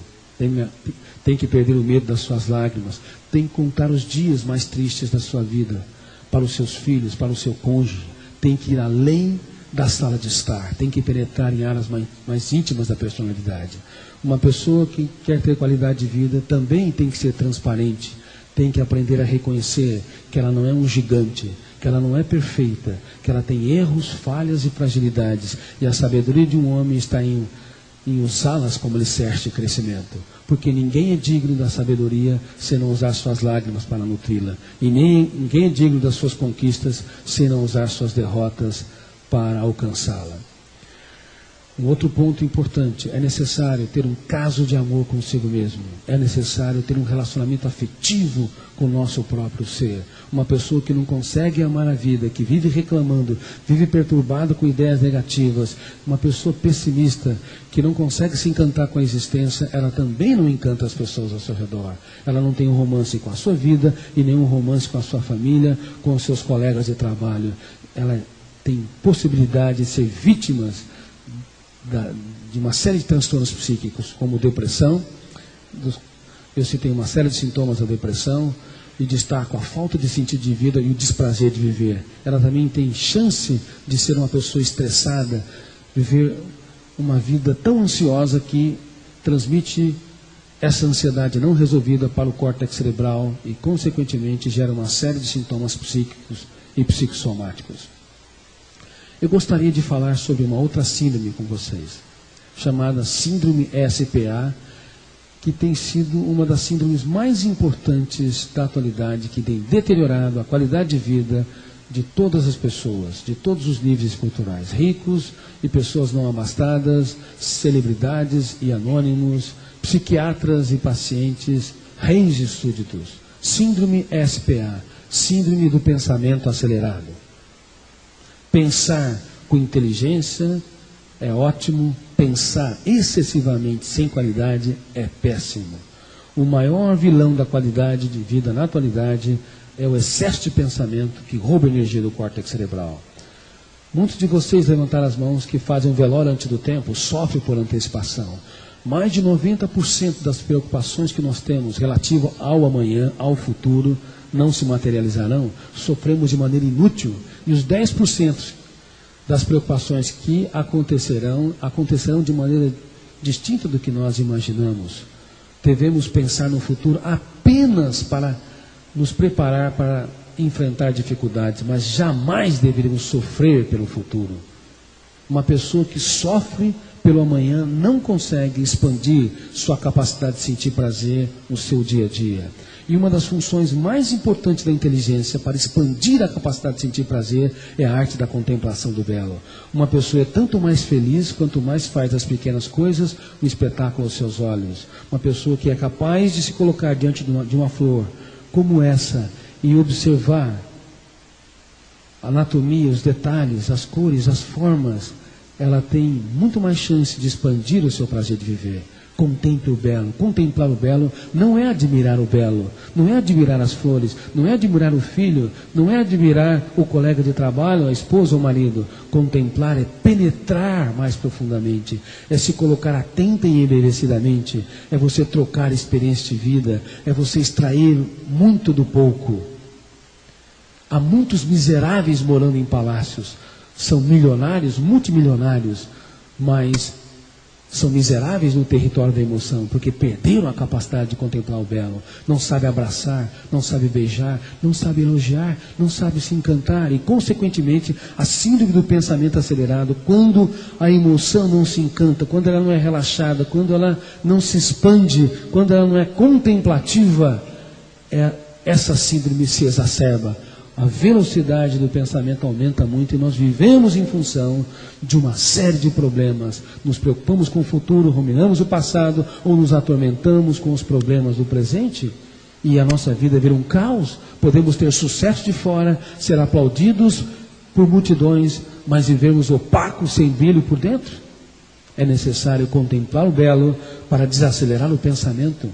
Tem que perder o medo das suas lágrimas. Tem que contar os dias mais tristes da sua vida para os seus filhos, para o seu cônjuge. Tem que ir além da sala de estar. Tem que penetrar em áreas mais íntimas da personalidade. Uma pessoa que quer ter qualidade de vida também tem que ser transparente. Tem que aprender a reconhecer que ela não é um gigante, que ela não é perfeita, que ela tem erros, falhas e fragilidades. E a sabedoria de um homem está em usá-las como alicerce de crescimento. Porque ninguém é digno da sabedoria se não usar suas lágrimas para nutri-la. E ninguém é digno das suas conquistas se não usar suas derrotas para alcançá-la. Um outro ponto importante: é necessário ter um caso de amor consigo mesmo. É necessário ter um relacionamento afetivo com o nosso próprio ser. Uma pessoa que não consegue amar a vida, que vive reclamando, vive perturbada com ideias negativas, uma pessoa pessimista, que não consegue se encantar com a existência, ela também não encanta as pessoas ao seu redor. Ela não tem um romance com a sua vida e nenhum romance com a sua família, com os seus colegas de trabalho. Ela tem possibilidade de ser vítima de uma série de transtornos psíquicos, como depressão. Eu citei uma série de sintomas da depressão e destaco a falta de sentido de vida e o desprazer de viver. Ela também tem chance de ser uma pessoa estressada, viver uma vida tão ansiosa que transmite essa ansiedade não resolvida para o córtex cerebral e, consequentemente, gera uma série de sintomas psíquicos e psicossomáticos. Eu gostaria de falar sobre uma outra síndrome com vocês, chamada síndrome SPA, que tem sido uma das síndromes mais importantes da atualidade, que tem deteriorado a qualidade de vida de todas as pessoas, de todos os níveis culturais, ricos e pessoas não abastadas, celebridades e anônimos, psiquiatras e pacientes, reis e súditos. Síndrome SPA, síndrome do pensamento acelerado. Pensar com inteligência é ótimo, pensar excessivamente sem qualidade é péssimo. O maior vilão da qualidade de vida na atualidade é o excesso de pensamento que rouba a energia do córtex cerebral. Muitos de vocês levantaram as mãos que fazem um velório antes do tempo, sofrem por antecipação. Mais de 90% das preocupações que nós temos relativo ao amanhã, ao futuro, não se materializarão, sofremos de maneira inútil. E os 10% das preocupações que acontecerão de maneira distinta do que nós imaginamos. Devemos pensar no futuro apenas para nos preparar para enfrentar dificuldades, mas jamais deveríamos sofrer pelo futuro. Uma pessoa que sofre pelo amanhã não consegue expandir sua capacidade de sentir prazer no seu dia a dia. E uma das funções mais importantes da inteligência para expandir a capacidade de sentir prazer é a arte da contemplação do belo. Uma pessoa é tanto mais feliz quanto mais faz das pequenas coisas um espetáculo aos seus olhos. Uma pessoa que é capaz de se colocar diante de uma flor como essa e observar a anatomia, os detalhes, as cores, as formas, ela tem muito mais chance de expandir o seu prazer de viver. Contemple o belo. Contemplar o belo não é admirar o belo, não é admirar as flores, não é admirar o filho, não é admirar o colega de trabalho, a esposa ou o marido. Contemplar é penetrar mais profundamente, é se colocar atenta e embevecidamente, é você trocar experiência de vida, é você extrair muito do pouco. Há muitos miseráveis morando em palácios, são milionários, multimilionários, mas são miseráveis no território da emoção, porque perderam a capacidade de contemplar o belo. Não sabe abraçar, não sabe beijar, não sabe elogiar, não sabe se encantar. E, consequentemente, a síndrome do pensamento acelerado, quando a emoção não se encanta, quando ela não é relaxada, quando ela não se expande, quando ela não é contemplativa, essa síndrome se exacerba. A velocidade do pensamento aumenta muito e nós vivemos em função de uma série de problemas. Nos preocupamos com o futuro, ruminamos o passado ou nos atormentamos com os problemas do presente e a nossa vida vira um caos. Podemos ter sucesso de fora, ser aplaudidos por multidões, mas vivermos opacos, sem brilho por dentro. É necessário contemplar o belo para desacelerar o pensamento.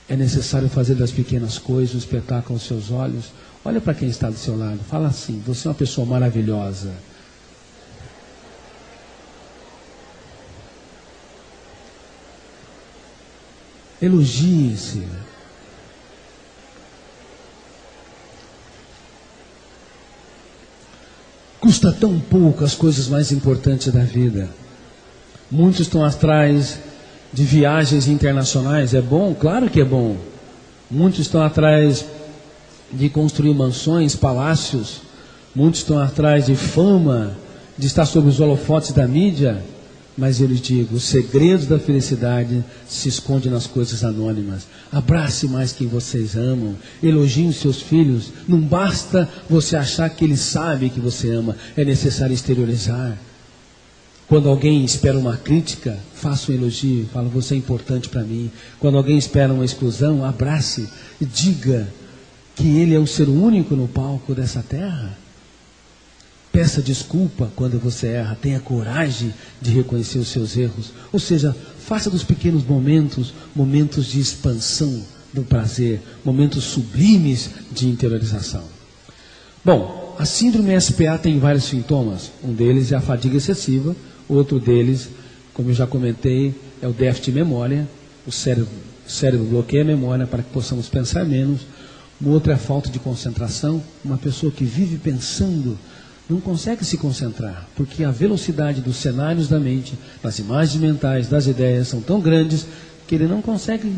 É necessário fazer das pequenas coisas um espetáculo aos seus olhos. Olha para quem está do seu lado. Fala assim: você é uma pessoa maravilhosa. Elogie-se. Custa tão pouco as coisas mais importantes da vida. Muitos estão atrás de viagens internacionais. É bom? Claro que é bom. Muitos estão atrás de construir mansões, palácios. Muitos estão atrás de fama, de estar sob os holofotes da mídia. Mas eu lhes digo, os segredos da felicidade se escondem nas coisas anônimas. Abrace mais quem vocês amam. Elogiem os seus filhos. Não basta você achar que eles sabem que você ama. É necessário exteriorizar. Quando alguém espera uma crítica, faça um elogio, fala: você é importante para mim. Quando alguém espera uma exclusão, abrace e diga que ele é o ser único no palco dessa terra. Peça desculpa quando você erra, tenha coragem de reconhecer os seus erros. Ou seja, faça dos pequenos momentos, momentos de expansão do prazer, momentos sublimes de interiorização. Bom, a síndrome SPA tem vários sintomas. Um deles é a fadiga excessiva. Outro deles, como eu já comentei, é o déficit de memória. O cérebro bloqueia a memória para que possamos pensar menos. O outro é a falta de concentração. Uma pessoa que vive pensando não consegue se concentrar, porque a velocidade dos cenários da mente, das imagens mentais, das ideias são tão grandes que ele não consegue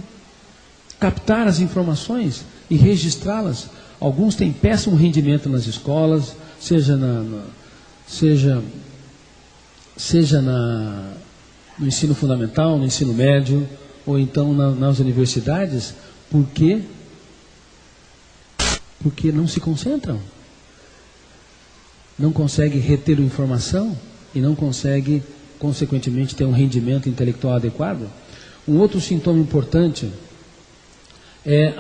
captar as informações e registrá-las. Alguns têm péssimo rendimento nas escolas, seja no ensino fundamental, no ensino médio, ou então nas universidades, porque não se concentram. Não consegue reter a informação e não consegue, consequentemente, ter um rendimento intelectual adequado. Um outro sintoma importante é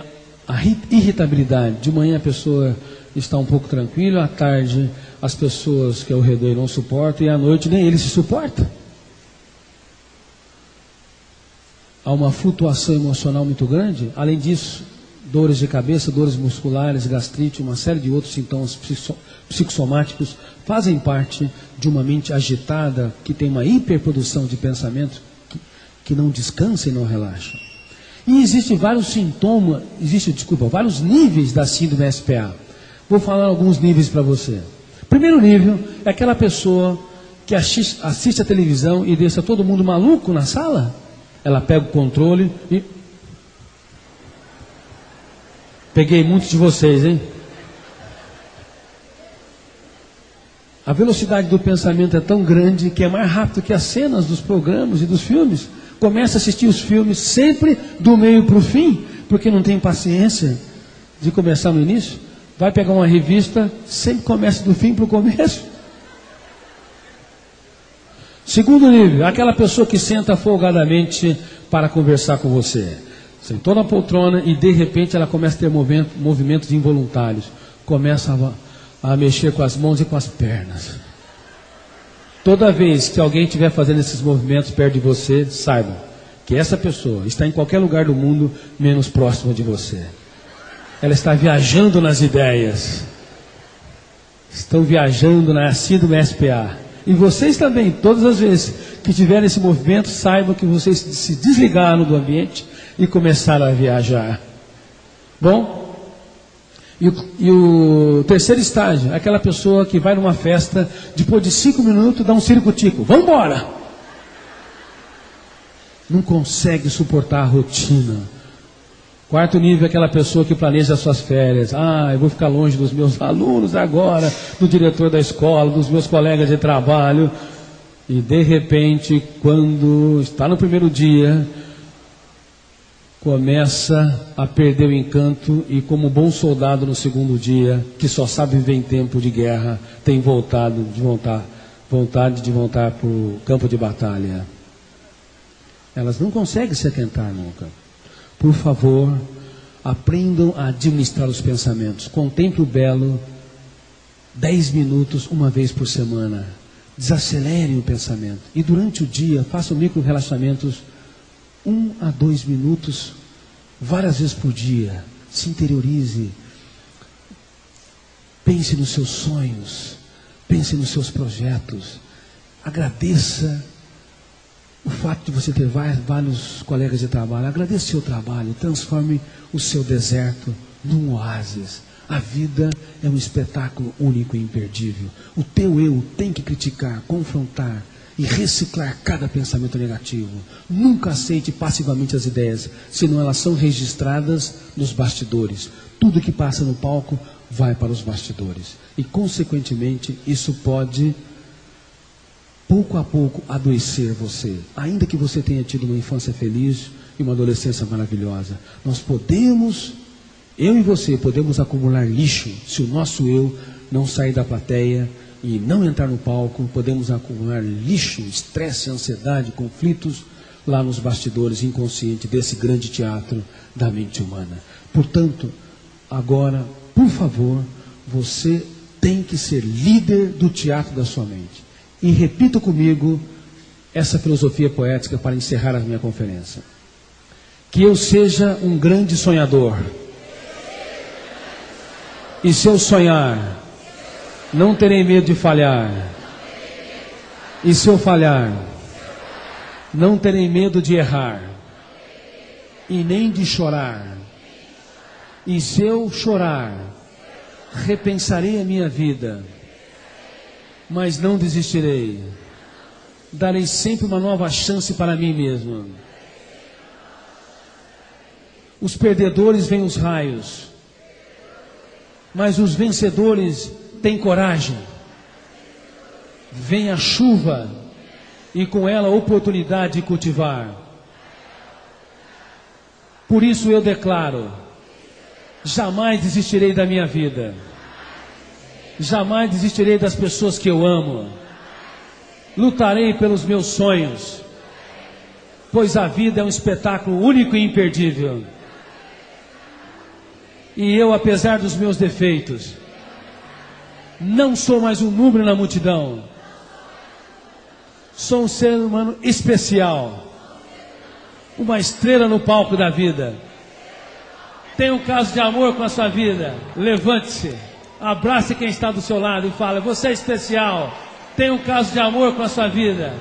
a irritabilidade. De manhã a pessoa está um pouco tranquila, à tarde as pessoas que ao redor não suportam e à noite nem ele se suporta. Há uma flutuação emocional muito grande. Além disso, dores de cabeça, dores musculares, gastrite, uma série de outros sintomas psicossomáticos fazem parte de uma mente agitada que tem uma hiperprodução de pensamentos que não descansa e não relaxa. E existem vários sintomas, vários níveis da síndrome SPA. Vou falar alguns níveis para você. Primeiro nível é aquela pessoa que assiste a televisão e deixa todo mundo maluco na sala. Ela pega o controle e... Peguei muitos de vocês, hein? A velocidade do pensamento é tão grande que é mais rápido que as cenas dos programas e dos filmes. Começa a assistir os filmes sempre do meio para o fim, porque não tem paciência de começar no início. Vai pegar uma revista, sempre começa do fim para o começo. Segundo nível, aquela pessoa que senta folgadamente para conversar com você. Sentou na poltrona e de repente ela começa a ter movimentos involuntários. Começa a mexer com as mãos e com as pernas. Toda vez que alguém estiver fazendo esses movimentos perto de você, saiba que essa pessoa está em qualquer lugar do mundo menos próximo de você. Ela está viajando nas ideias. Estão viajando na síndrome SPA. E vocês também, todas as vezes que tiverem esse movimento, saibam que vocês se desligaram do ambiente e começaram a viajar. Bom? E o terceiro estágio, aquela pessoa que vai numa festa, depois de 5 minutos, dá um circo-tico. Vamos embora! Não consegue suportar a rotina. Quarto nível, aquela pessoa que planeja as suas férias. Eu vou ficar longe dos meus alunos agora, do diretor da escola, dos meus colegas de trabalho. E de repente, quando está no primeiro dia, começa a perder o encanto e, como bom soldado no segundo dia, que só sabe viver em tempo de guerra, tem vontade de voltar para o campo de batalha. Elas não conseguem se aquentar nunca. Por favor, aprendam a administrar os pensamentos. Contemple o belo 10 minutos, uma vez por semana. Desacelerem o pensamento. E durante o dia, façam micro-relaxamentos 1 a 2 minutos, várias vezes por dia. Se interiorize. Pense nos seus sonhos. Pense nos seus projetos. Agradeça o fato de você ter vários colegas de trabalho. Agradeça o seu trabalho. Transforme o seu deserto num oásis. A vida é um espetáculo único e imperdível. O teu eu tem que criticar, confrontar e reciclar cada pensamento negativo. Nunca aceite passivamente as ideias, senão elas são registradas nos bastidores. Tudo que passa no palco vai para os bastidores. E, consequentemente, isso pode, pouco a pouco, adoecer você. Ainda que você tenha tido uma infância feliz e uma adolescência maravilhosa. Nós podemos, eu e você, podemos acumular lixo se o nosso eu não sair da plateia e não entrar no palco. Podemos acumular lixo, estresse, ansiedade, conflitos lá nos bastidores inconscientes desse grande teatro da mente humana. Portanto, agora, por favor, você tem que ser líder do teatro da sua mente. E repita comigo essa filosofia poética para encerrar a minha conferência. Que eu seja um grande sonhador. E se eu sonhar, não terei medo de falhar. E se eu falhar, não terei medo de errar. E nem de chorar. E se eu chorar, repensarei a minha vida. Mas não desistirei. Darei sempre uma nova chance para mim mesmo. Os perdedores veem os raios, mas os vencedores têm coragem. Vem a chuva e com ela a oportunidade de cultivar. Por isso eu declaro: jamais desistirei da minha vida. Jamais desistirei das pessoas que eu amo. Lutarei pelos meus sonhos, pois a vida é um espetáculo único e imperdível. E eu, apesar dos meus defeitos, não sou mais um número na multidão. Sou um ser humano especial, uma estrela no palco da vida. Tenha um caso de amor com a sua vida. Levante-se, abrace quem está do seu lado e fale: você é especial. Tenha um caso de amor com a sua vida.